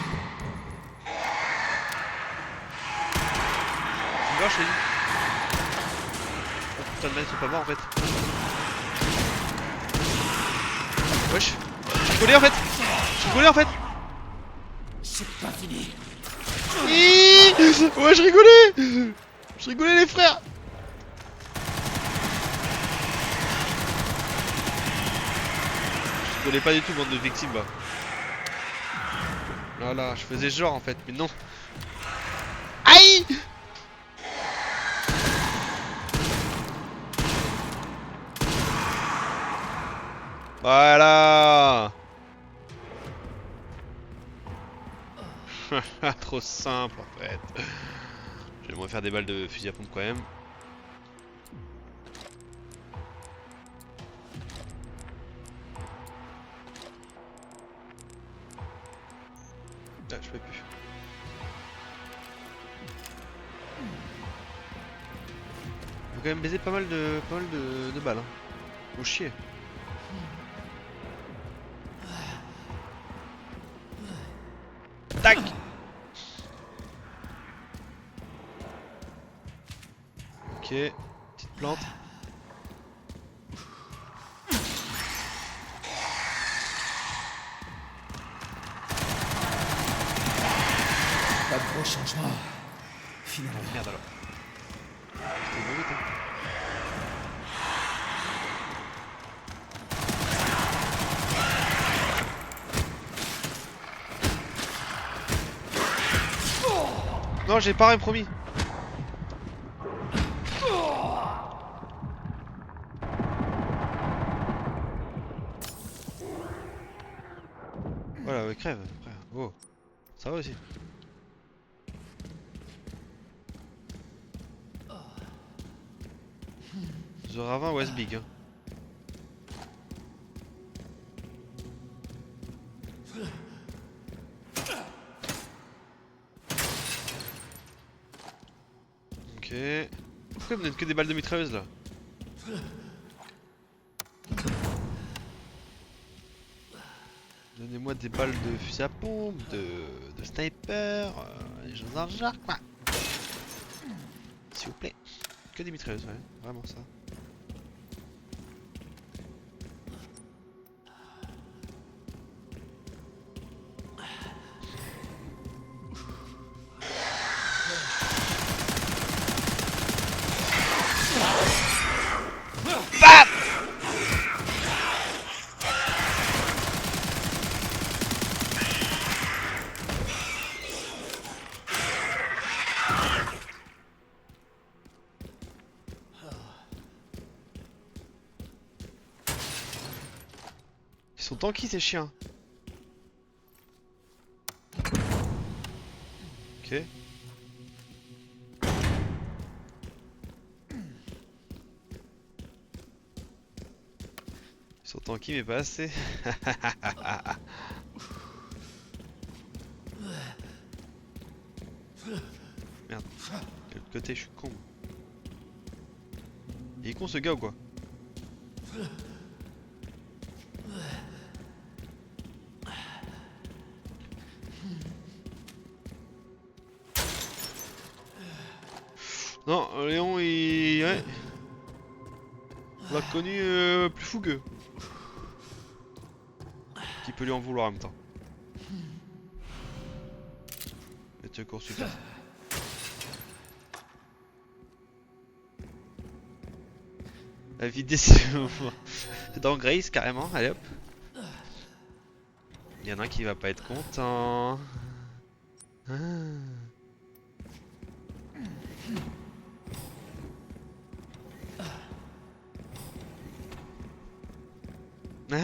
Tu meurs, chérie. Oh putain de merde, ils sont pas morts, en fait. Wesh. Je suis collé, en fait. Je suis collé, en fait.
C'est pas fini.
Ouais, je rigolais. Je rigolais, les frères. Je rigolais pas du tout, bande de victimes, bah. Voilà, je faisais genre, en fait, mais non. Aïe. Voilà. Trop simple en fait. J'aimerais faire des balles de fusil à pompe quand même. Ah, je peux plus. Faut quand même baiser pas mal de balles. Hein. Faut chier. Tac. Ok, petite plante.
Pas de gros changement. Finalement.
Merde alors. C'était bon vite, hein. Non, j'ai pas rien promis. Voilà, ouais, crève. Après. Oh, ça va aussi. The Ravin was big. Hein. Ok. Pourquoi vous n'êtes que des balles de mitrailleuse là? Donnez-moi des balles de fusil à pompe, de sniper, des choses dans le genre quoi. S'il vous plaît. Que des mitrailleuses, ouais, vraiment ça. Ils sont tanky ces chiens. Ok. Ils sont tanky mais pas assez. Merde. De l'autre côté je suis con. Il est con ce gars ou quoi? Non, Léon il... Ouais. On l'a connu plus fougueux. Qui peut lui en vouloir en même temps. Et te cours super. La vie des... dans Grace carrément, allez hop. Il y en a un qui va pas être content. Ah. Ah.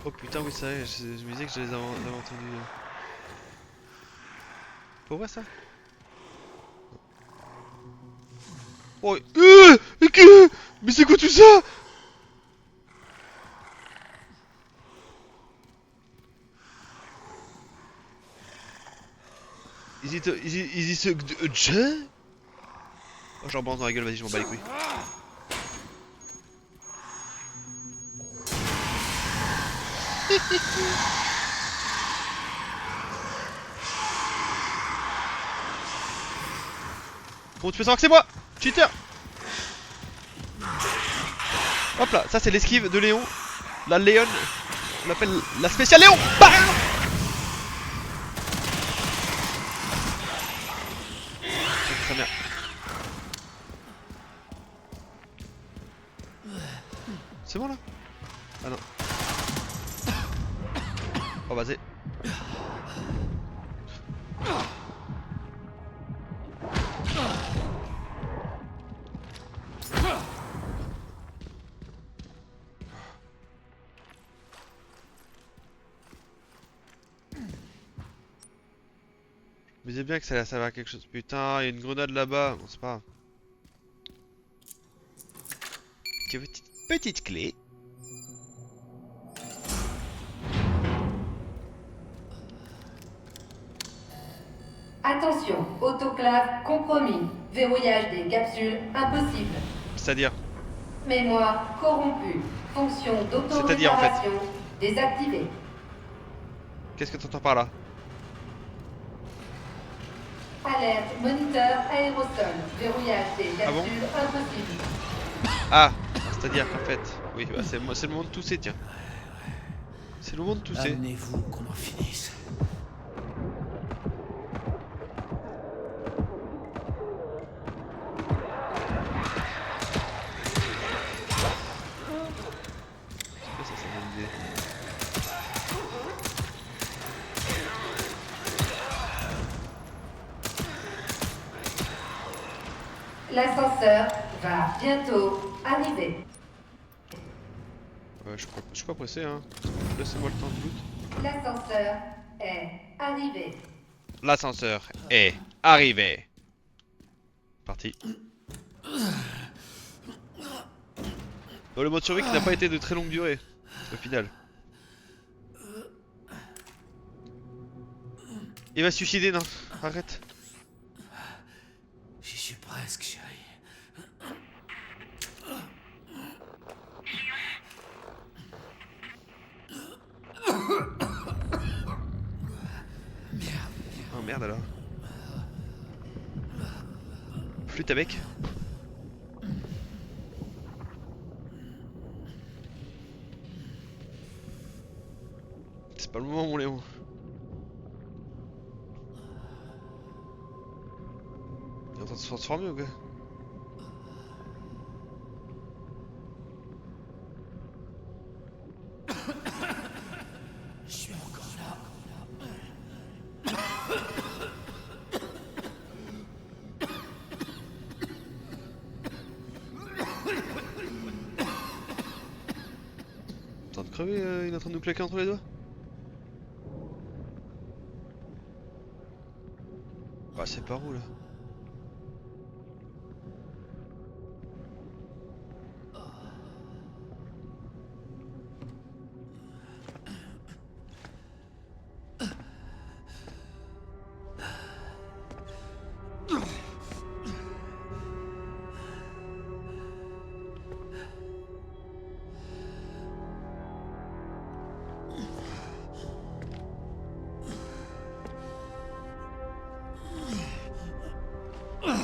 Oh putain oui ça y est, je me disais que je les avais entendus. Pour voir ça? Oh mais c'est quoi tout ça? Is it a jeu? Oh j'en balance dans la gueule, vas-y je m'en bats les couilles. Bon tu peux savoir que c'est moi, cheater. Hop là, ça c'est l'esquive de Léon. La Léon, on l'appelle la spéciale Léon. Bam. Sa mère. C'est bon là? Ah non. Oh vas-y. disais bien que ça allait servir à quelque chose. Putain, il y a une grenade là-bas. Bon, c'est pas grave. Petite clé.
Attention, autoclave compromis. Verrouillage des capsules impossible.
C'est-à-dire?
Mémoire corrompue. Fonction
C'est-à-dire, en fait.
d'auto-réparation désactivée.
Qu'est-ce que t'entends par là?
Alerte moniteur aérosol. Verrouillage des
Ah bon?
capsules impossible.
Ah, c'est-à-dire qu'en fait... Oui, bah c'est le moment de tousser, tiens. C'est le moment de tousser.
Amenez-vous qu'on en finisse.
Ça, c'est une bonne idée.
L'ascenseur va bientôt arriver.
Je suis pas pressé, hein. Laissez-moi le temps de loot.
L'ascenseur est arrivé.
L'ascenseur est arrivé. Parti. Bon, le mode survie qui n'a pas été de très longue durée, au final. Il va se suicider, non? Arrête.
J'y suis presque, chérie.
Oh merde alors. Flûte avec. C'est pas le moment, mon Léon. Il est en train de se transformer ou quoi?
Je suis encore là.
En train de crever, il est en train de nous claquer entre les doigts. Bah c'est par où là?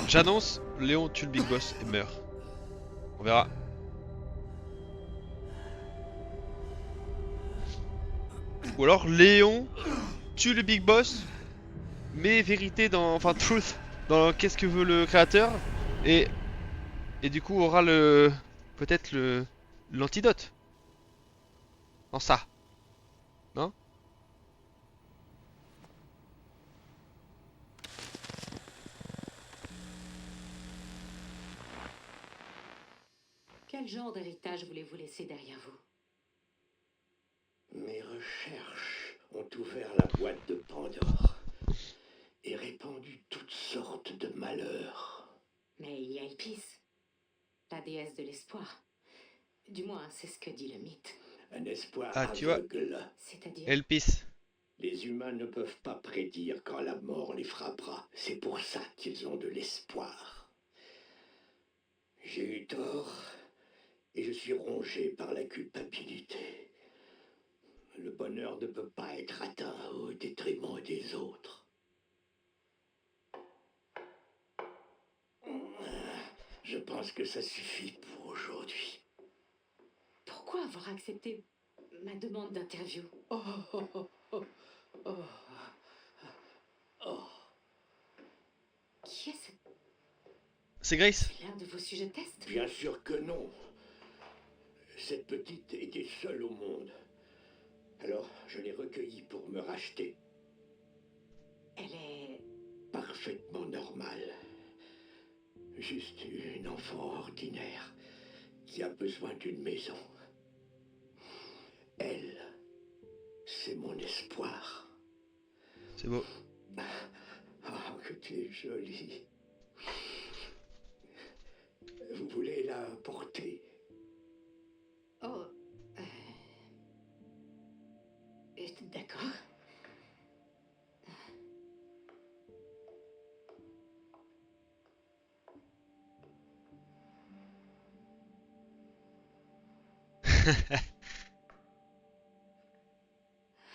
J'annonce, Léon tue le Big Boss et meurt. On verra. Ou alors Léon tue le Big Boss, met vérité dans... Enfin, truth dans qu'est-ce que veut le créateur. Et du coup aura le... Peut-être le... L'antidote. En ça. Non?
Quel genre d'héritage voulez-vous laisser derrière vous?
Mes recherches ont ouvert la boîte de Pandore et répandu toutes sortes de malheurs.
Mais il y a Elpis, la déesse de l'espoir. Du moins, c'est ce que dit le mythe.
Un espoir
Ah, tu vois.
aveugle.
C'est-à-dire...
Elpis.
Les humains ne peuvent pas prédire quand la mort les frappera. C'est pour ça qu'ils ont de l'espoir. J'ai eu tort et je suis rongé par la culpabilité. Le bonheur ne peut pas être atteint au détriment des autres. Je pense que ça suffit pour aujourd'hui.
Pourquoi avoir accepté ma demande d'interview? Qui est cette...
C'est Grace.
C'est l'un de vos sujets de test?
Bien sûr que non. Cette petite était seule au monde. Alors, je l'ai recueillie pour me racheter.
Elle est...
Parfaitement normale. Juste une enfant ordinaire qui a besoin d'une maison. Elle, c'est mon espoir.
C'est beau.
t'es jolie. Vous voulez la porter?
Oh. D'accord.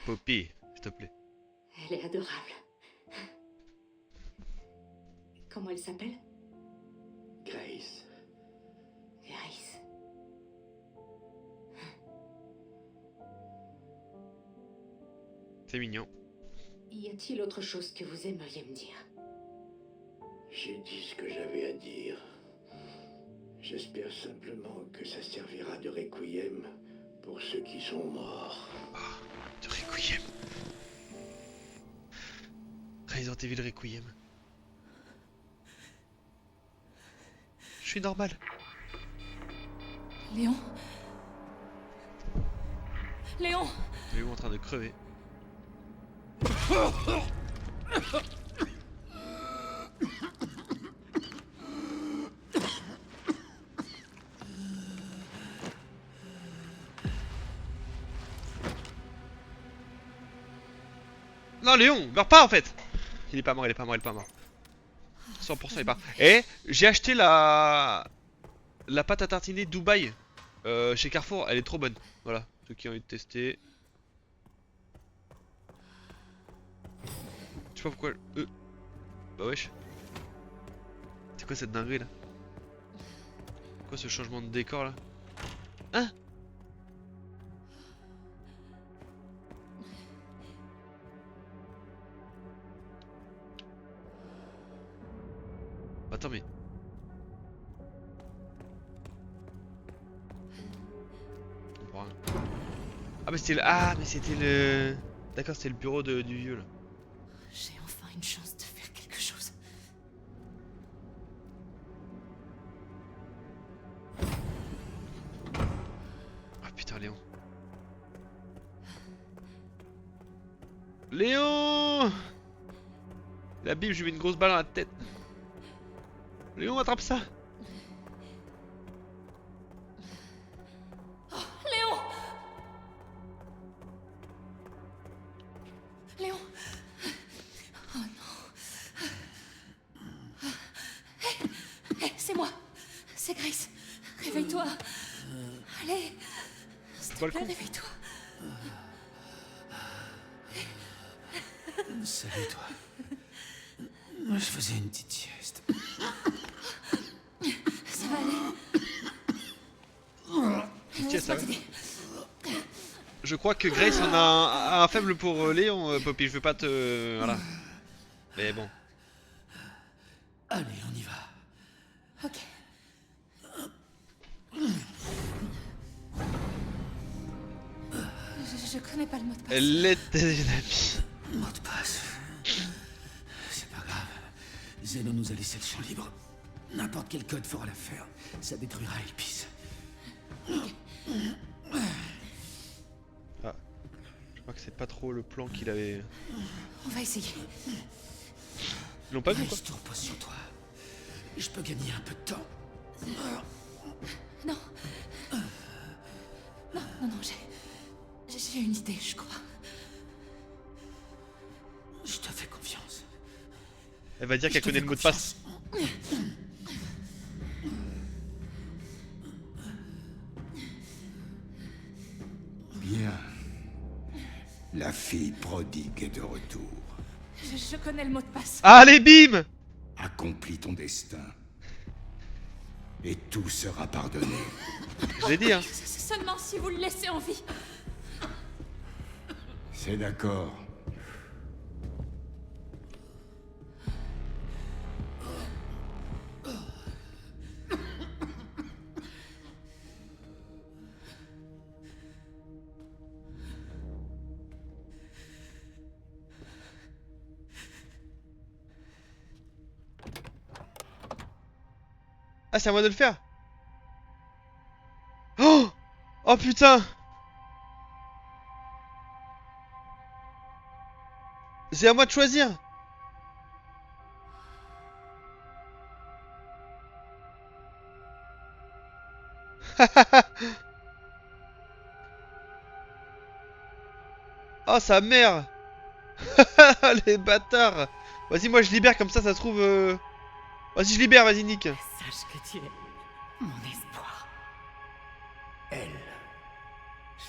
Poppy, s'il te plaît.
Elle est adorable. Comment elle s'appelle?
Grace.
Grace.
C'est mignon.
Y a-t-il autre chose que vous aimeriez me dire?
J'ai dit ce que j'avais à dire. J'espère simplement que ça servira de requiem pour ceux qui sont morts.
De Requiem. Resident Evil Requiem. Je suis normal.
Léon. Léon.
Léon en train de crever. Non Léon, meurs pas en fait. Il est pas mort, il est pas mort, il est pas mort. 100% il est pas. Et j'ai acheté la pâte à tartiner Dubaï chez Carrefour, elle est trop bonne. Voilà, ceux qui ont envie de tester. Je sais pas pourquoi. Bah wesh. C'est quoi cette dinguerie là? Quoi ce changement de décor là? Hein? Attends mais... Je comprends rien. Ah mais c'était le... Ah mais c'était le... D'accord, c'était le bureau du vieux là.
J'ai enfin une chance de faire quelque chose.
Ah putain Léon. Léon! La Bible, je lui mets une grosse balle dans la tête. Léon, attrape ça!
Léon. Léon. Oh non. Hé, c'est moi. C'est Grace. Réveille-toi. Allez. S'il te plaît, réveille-toi.
Salut toi. Je faisais une petite sieste.
Ça va aller.
Tiens, ça va.
Laisse-moi t'aider.
Je crois que Grace en a un faible pour Léon, Poppy. Je veux pas te... Voilà. Mais bon.
Allez, on y va.
Ok. Je connais pas le mot de passe.
Elle est des amis.
Mot de passe. C'est pas grave. Zeno nous a laissé le champ libre. N'importe quel code fera l'affaire. Ça détruira Elpis.
Ah. Je crois que c'est pas trop le plan qu'il avait...
On va essayer.
Ils l'ont pas vu quoi?
Reste repose sur toi. Je peux gagner un peu de temps.
Non. Non, j'ai une idée, je crois.
Je te fais confiance.
Elle va dire qu'elle connaît le mot de passe.
Bien. La fille prodigue est de retour.
Je connais le mot de passe.
Allez, bim!
Accomplis ton destin. Et tout sera pardonné.
Je l'ai dit hein.
Seulement si vous le laissez en vie.
C'est d'accord.
Ah, c'est à moi de le faire. Oh! Oh putain! C'est à moi de choisir! Oh sa mère. Les bâtards. Vas-y, moi je libère comme ça se trouve... Vas-y, je libère, vas-y, Nick.
Sache que tu es mon espoir.
Elle,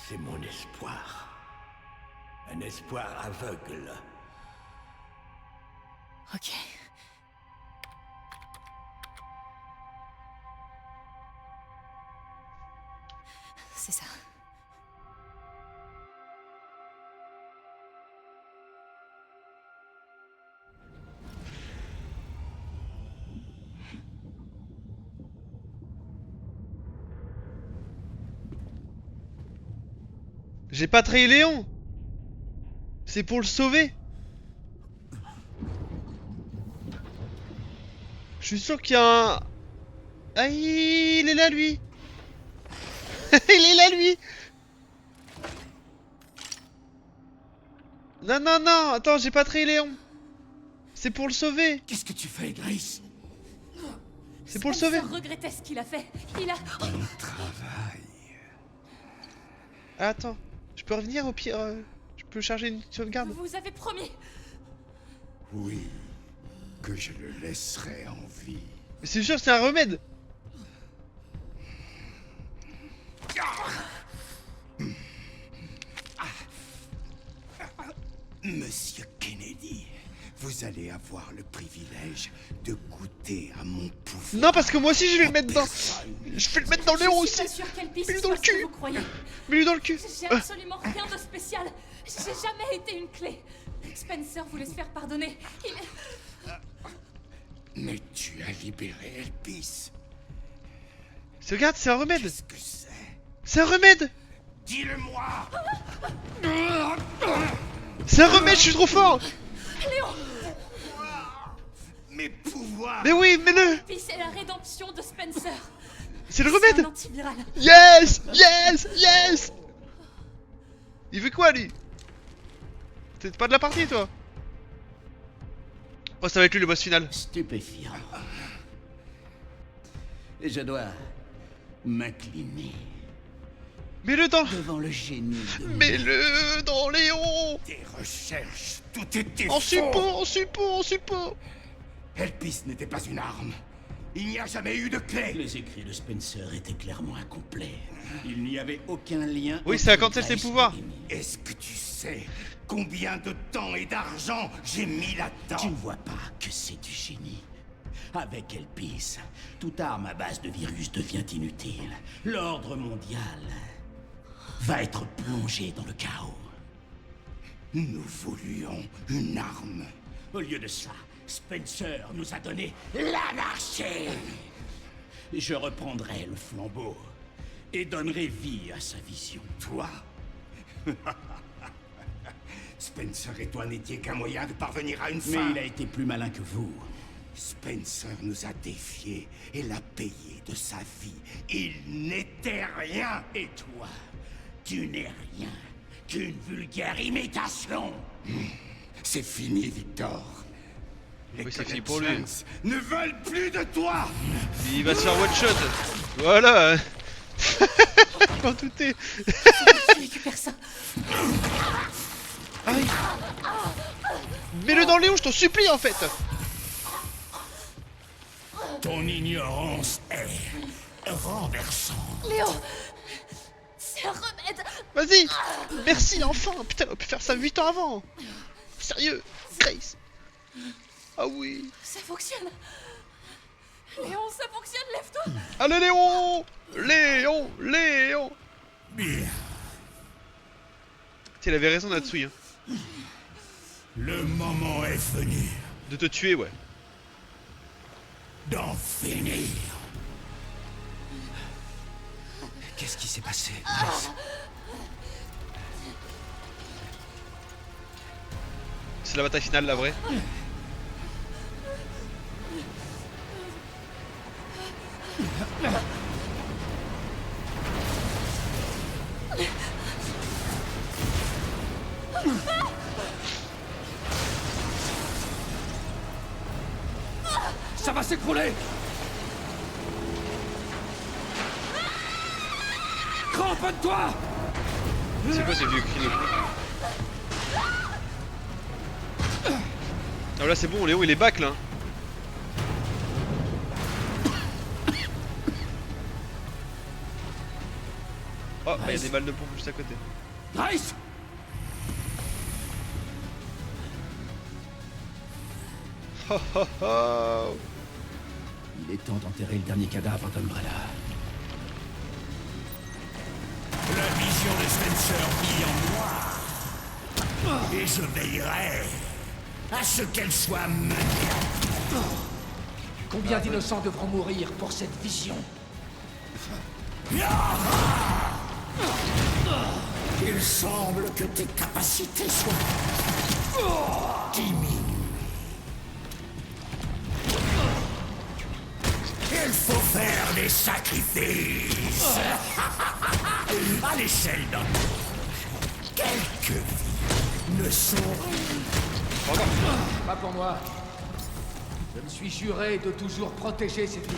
c'est mon espoir. Un espoir aveugle.
Ok. C'est ça.
J'ai pas trahi Léon. C'est pour le sauver. Je suis sûr qu'il y a un... Ah, il est là, lui. Il est là, lui. Non, non, non. Attends, j'ai pas trahi Léon. C'est pour le sauver.
Qu'est-ce que tu fais, Grace?
C'est pour le sauver.
Spencer regrettait ce qu'il a fait. Il a...
Mon travail.
Ah, attends. Je peux revenir au pire. Je peux charger une sauvegarde.
Vous avez promis.
Oui, que je le laisserai en vie.
Mais c'est sûr, c'est un remède.
Monsieur Kennedy, vous allez avoir le privilège de goûter à mon pouvoir.
Non, parce que moi aussi je vais le mettre dans... Je vais le mettre dans le Léon
Je suis
aussi.
pas sûre qu'elle puisse
Mets-le dans le
faire ce que
cul.
vous croyez.
Mets-lui dans le cul.
J'ai absolument rien de spécial. J'ai jamais été une clé. Spencer voulait se faire pardonner.
Mais tu as libéré Elpis.
Regarde, c'est un remède.
Qu'est-ce que c'est?
C'est un remède.
Dis-le-moi.
C'est un remède, je suis trop fort.
Léon,
Mes pouvoirs.
Mais oui, mets-le.
puis c'est la rédemption de Spencer.
C'est le
C'est un
remède.
antiviral.
Yes, yes, yes. Il veut quoi, lui? T'es pas de la partie, toi? Oh, ça va être lui le boss final.
Stupéfiant. Et je dois m'incliner
Mets-le dans...
devant le génie de
Mets-le dans Léon.
Tes recherches, tout était
En
faux.
suppôt, en suppôt, en suppôt.
Elpis n'était pas une arme. Il n'y a jamais eu de clé.
Les écrits de Spencer étaient clairement incomplets. Il n'y avait aucun lien.
Oui,
entre
ça a cancellé ses
Grace
pouvoirs.
et Amy.
Est-ce que tu sais combien de temps et d'argent j'ai mis là-dedans?
Tu ne vois pas que c'est du génie. Avec Elpis, toute arme à base de virus devient inutile. L'ordre mondial va être plongé dans le chaos.
Nous voulions une arme.
Au lieu de ça, Spencer nous a donné l'anarchie. Je reprendrai le flambeau et donnerai vie à sa vision.
Toi? Spencer et toi n'étiez qu'un moyen de parvenir à une
Mais
fin.
il a été plus malin que vous.
Spencer nous a défiés et l'a payé de sa vie. Il n'était rien.
Et toi, tu n'es rien qu'une vulgaire imitation.
C'est fini, Victor. Les
Oui, c'est fini pour lui.
Connections ne veulent plus de toi.
Il va se faire one shot. Voilà. J'en doutais.
Tu récupères ça.
Aïe. Mets-le dans Léon, je t'en supplie en fait.
Ton ignorance est renversante.
Léon, c'est un remède.
Vas-y. Merci enfin. Putain, on aurait pu faire ça 8 ans avant. Sérieux, Grace. Ah oui.
Ça fonctionne. Léon, ça fonctionne, lève-toi.
Allez Léon. Léon, Léon.
Bien.
Il avait raison Natsui, hein.
Le moment est venu
De te tuer, ouais.
d'en finir.
Qu'est-ce qui s'est passé?
C'est la bataille finale, la vraie.
Ça va s'écrouler! Cramponne-toi!
C'est quoi ce vieux cri de con? Ah là c'est bon, Léo il est back là. Oh, bah y'a des balles de pompe juste à côté.
Grace!
Oh oh oh.
Il est temps d'enterrer le dernier cadavre d'Umbrella.
La vision de Spencer vit en moi. Et je veillerai à ce qu'elle soit menée.
Combien d'innocents devront mourir pour cette vision?
Il semble que tes capacités soient diminuées. Il faut faire des sacrifices. À l'échelle d'un ange, quelques vies ne sont...
Pas pour moi. Je me suis juré de toujours protéger cette vie.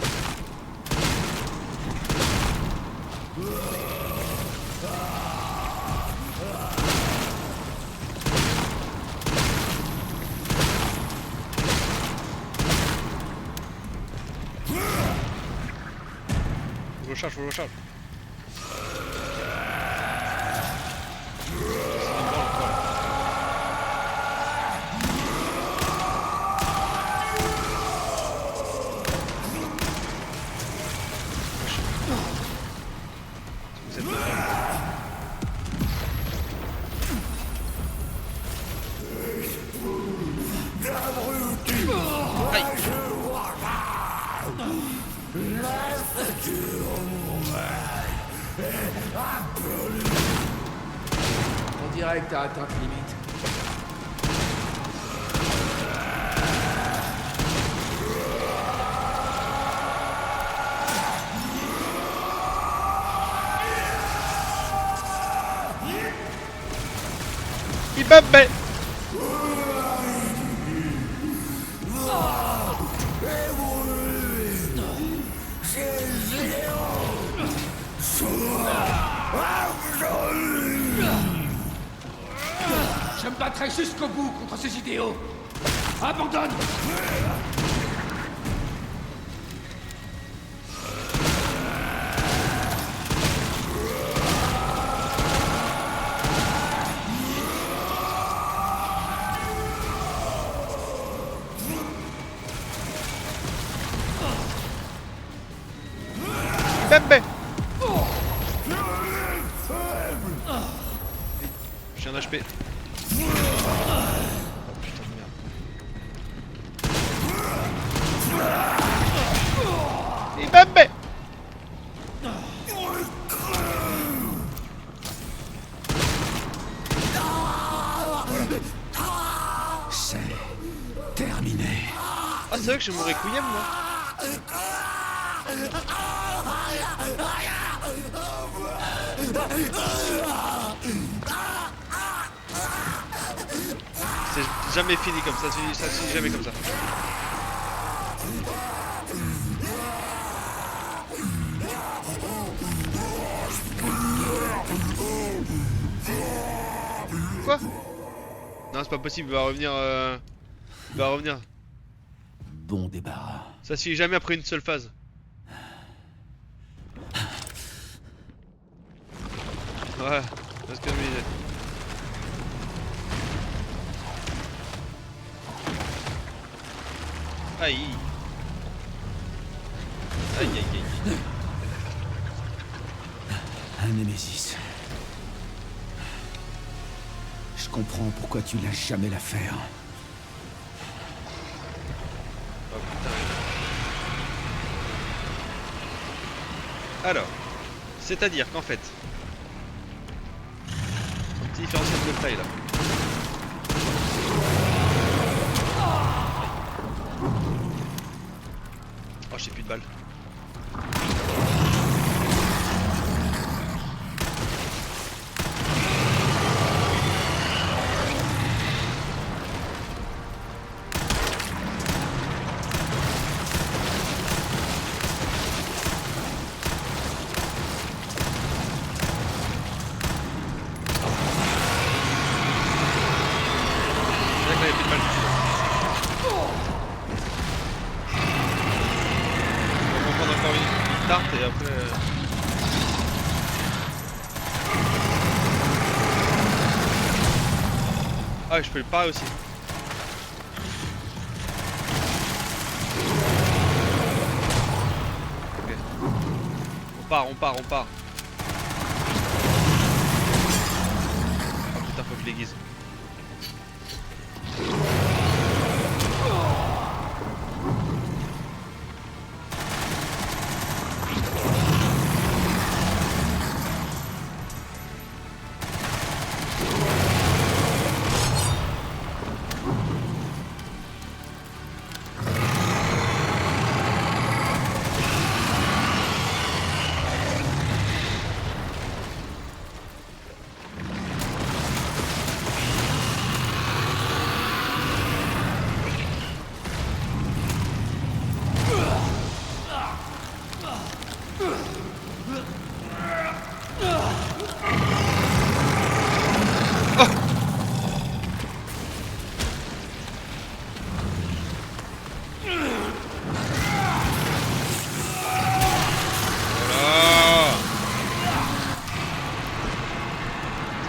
Faut que je recharge, faut que je recharge.
On dirait que t'as atteint tes limites.
Ibabé.
Je me battrai jusqu'au bout contre ces idéaux. Abandonne!
Ibabé. J'ai un HP. Oh putain de merde. Ibabé.
C'est terminé.
Ah c'est vrai que j'ai mon requiem là. C'est jamais fini comme ça, ça se finit jamais comme ça. Quoi? Non c'est pas possible, il va revenir il va revenir.
Bon débarras.
Ça se finit jamais après une seule phase. Ouais, parce que lui... Aïe. Aïe aïe aïe.
Un Némésis. Je comprends pourquoi tu lâches jamais l'affaire.
Oh putain. Alors, c'est-à-dire qu'en fait... Un petit différentiel de taille là. Oh j'ai plus de balles. start et après... Ah ouais, je peux le parer aussi. Ok. On part. Oh putain, faut que je l'aiguise.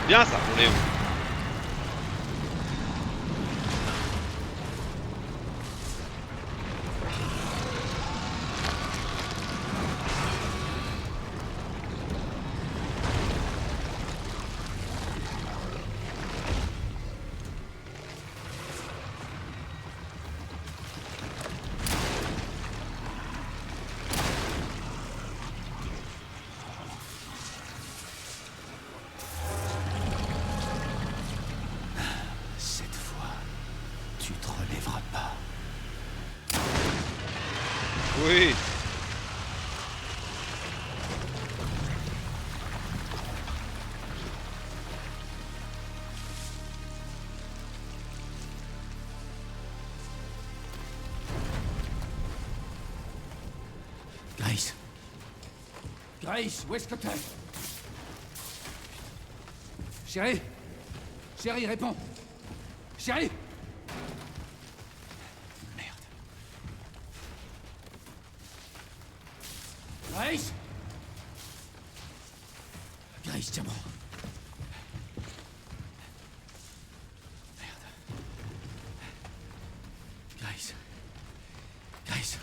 Bien ça, on est où?
Tu te relèveras pas.
Oui.
Grace. Grace, où est-ce que t'es? Chérie? Chérie, réponds. Chérie? Merde. Grace? Grace, tiens bon. Merde. Grace. Grace.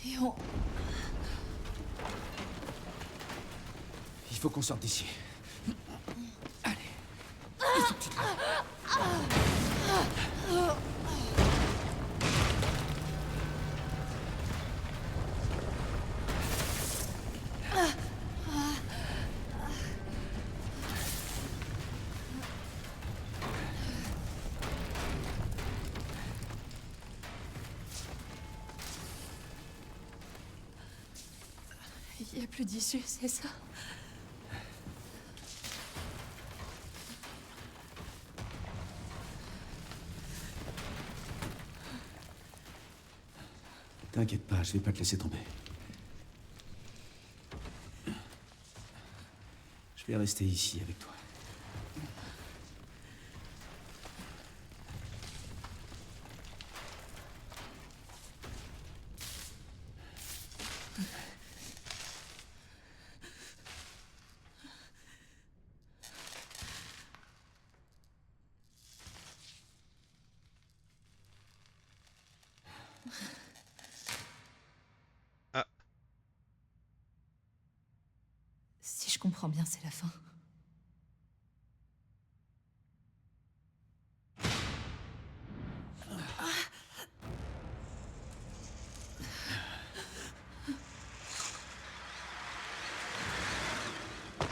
Léon.
Il faut qu'on sorte d'ici. Allez. Il faut que tu te lèves.
Il n'y a plus d'issue, c'est ça?
T'inquiète pas, je vais pas te laisser tomber. Je vais rester ici avec toi.
Si je comprends bien, c'est la fin.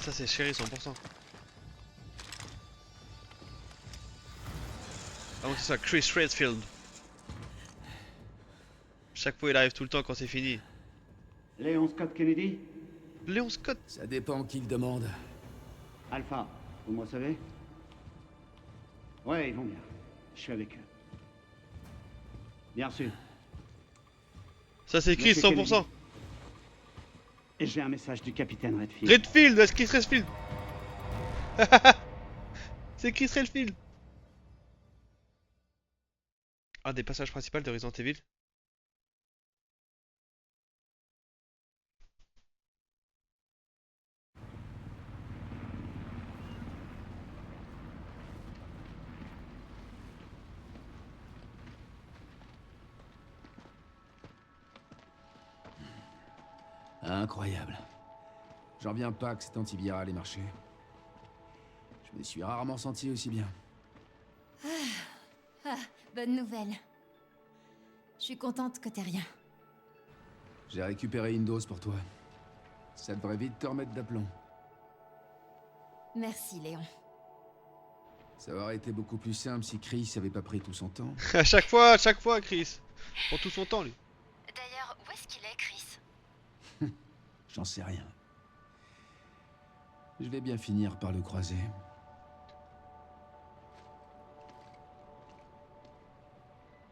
Ça c'est chéri 100%. À moins que ce soit Chris Redfield. Chaque fois il arrive tout le temps quand c'est fini.
Léon Scott Kennedy?
Léon Scott?
Ça dépend qui le demande.
Alpha, vous me recevez? Ouais, ils vont bien. Je suis avec eux. Bien sûr.
Ça c'est Chris
Monsieur
100%.
Kennedy. Et j'ai un message du capitaine Redfield.
Redfield, c'est Chris Redfield. C'est Chris Redfield. Un des passages principaux de Resident Evil.
Incroyable. J'en reviens pas que cet antiviral ait marché. Je me suis rarement senti aussi bien.
Bonne nouvelle. Je suis contente que t'aies rien.
J'ai récupéré une dose pour toi. Ça devrait vite te remettre d'aplomb.
Merci, Léon.
Ça aurait été beaucoup plus simple si Chris avait pas pris tout son temps.
À chaque fois, Chris. Prend tout son temps, lui.
D'ailleurs, où est-ce qu'il est, Chris?
J'en sais rien. Je vais bien finir par le croiser.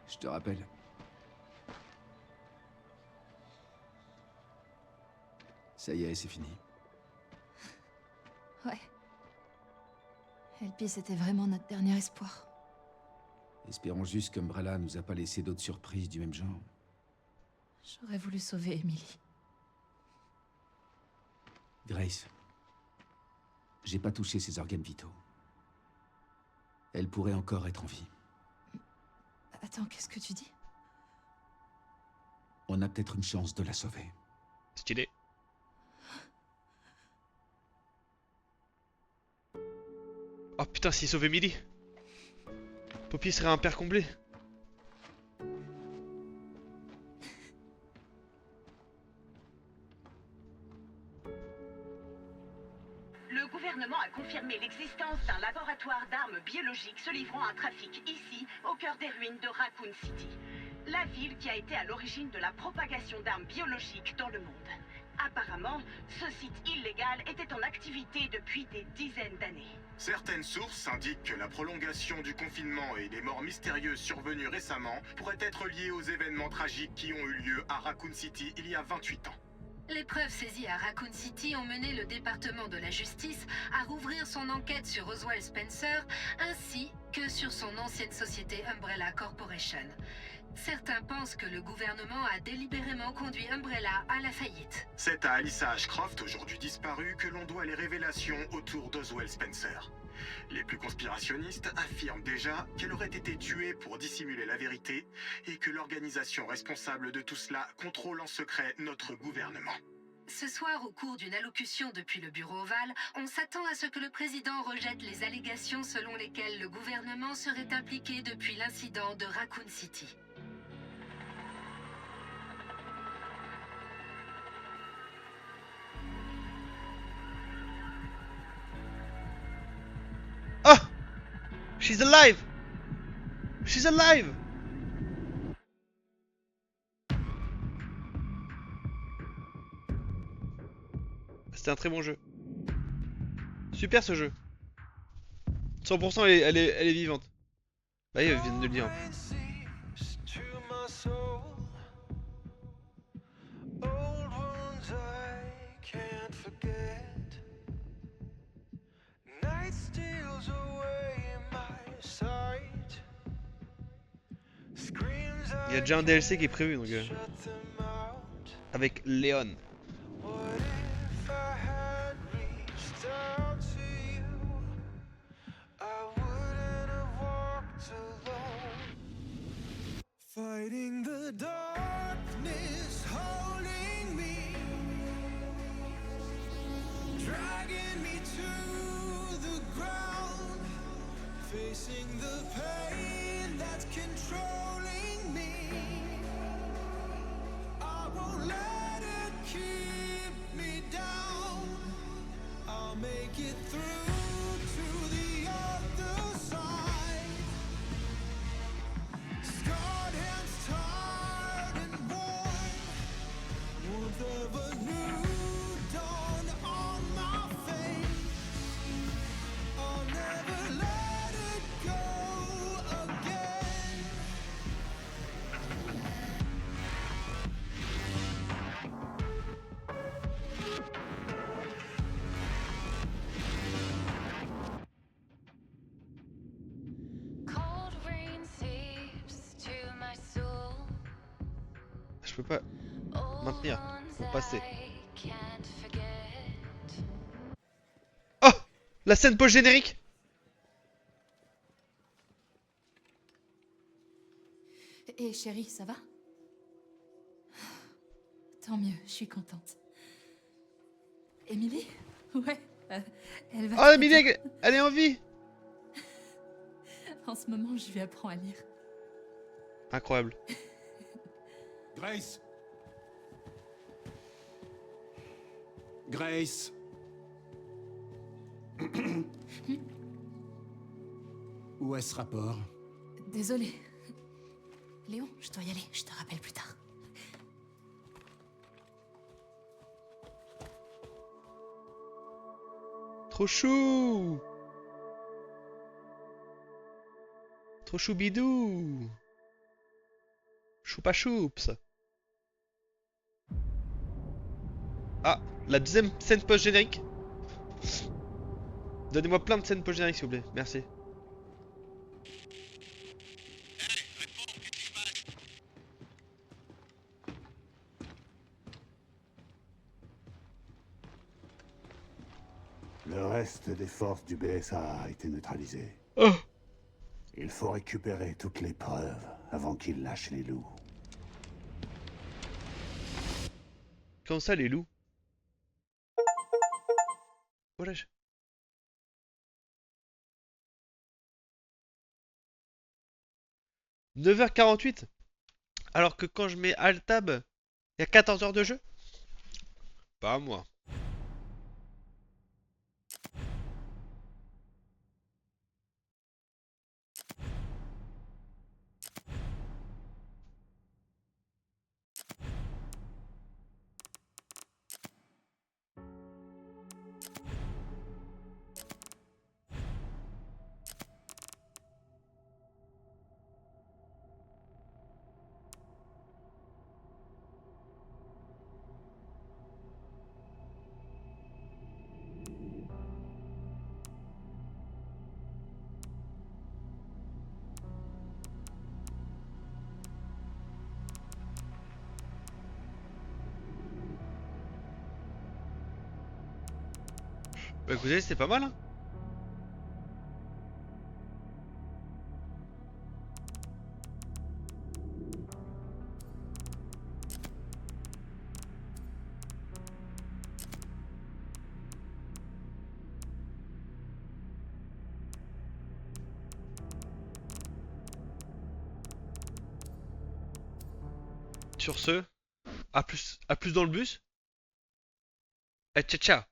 Je te rappelle. Ça y est, c'est fini.
Ouais. Elpis était vraiment notre dernier espoir.
Espérons juste qu'Umbrella nous a pas laissé d'autres surprises du même genre.
J'aurais voulu sauver Emily.
Grace. J'ai pas touché ses organes vitaux. Elle pourrait encore être en vie.
Attends, qu'est-ce que tu dis?
On a peut-être une chance de la sauver.
Stylé. Oh putain, s'il sauvait Millie. Poppy serait un père comblé.
Le gouvernement a confirmé l'existence d'un laboratoire d'armes biologiques se livrant à un trafic ici, au cœur des ruines de Raccoon City. La ville qui a été à l'origine de la propagation d'armes biologiques dans le monde. Apparemment, ce site illégal était en activité depuis des dizaines d'années.
Certaines sources indiquent que la prolongation du confinement et les morts mystérieuses survenues récemment pourraient être liées aux événements tragiques qui ont eu lieu à Raccoon City il y a 28 ans.
Les preuves saisies à Raccoon City ont mené le département de la justice à rouvrir son enquête sur Oswald Spencer ainsi que sur son ancienne société Umbrella Corporation. Certains pensent que le gouvernement a délibérément conduit Umbrella à la faillite.
C'est à Alyssa Ashcroft, aujourd'hui disparue, que l'on doit les révélations autour d'Oswald Spencer. Les plus conspirationnistes affirment déjà qu'elle aurait été tuée pour dissimuler la vérité et que l'organisation responsable de tout cela contrôle en secret notre gouvernement.
Ce soir, au cours d'une allocution depuis le bureau ovale, on s'attend à ce que le président rejette les allégations selon lesquelles le gouvernement serait impliqué depuis l'incident de Raccoon City.
Oh! She's alive! She's alive! C'était un très bon jeu. Super ce jeu. 100% elle est vivante. Bah, ils viennent de le dire. Il y a déjà un DLC qui est prévu donc avec Léon.
Fighting the darkness, holding me, dragging me to the ground, facing the pain that's controlling me. I won't let it keep me down. I'll make it through to the other side. Scarred hands, tired and worn, warmth of a new dawn on my face. I'll never let it go again.
je peux pas maintenir ou passer. Oh! La scène post-générique!
Et chérie, ça va? Tant mieux, je suis contente. Émilie? Ouais, elle va...
Oh, Émilie, elle est en vie!
En ce moment, je lui apprends à lire.
Incroyable.
Grace. Grace. Où est ce rapport?
Désolée. Léon, je dois y aller, je te rappelle plus tard.
Trop chou! Trop choubidou! Choupa choups! Ah, la deuxième scène post-générique. Donnez-moi plein de scènes post-génériques s'il vous plaît, merci.
Le reste des forces du BSA a été neutralisé.
Oh.
Il faut récupérer toutes les preuves avant qu'il lâche les loups.
Comment ça les loups? Voilà. 9h48. Alors que quand je mets Alt Tab, il y a 14 heures de jeu? Pas moi. Bah écoutez, c'est pas mal hein. Sur ce, à plus dans le bus. Et ciao ciao.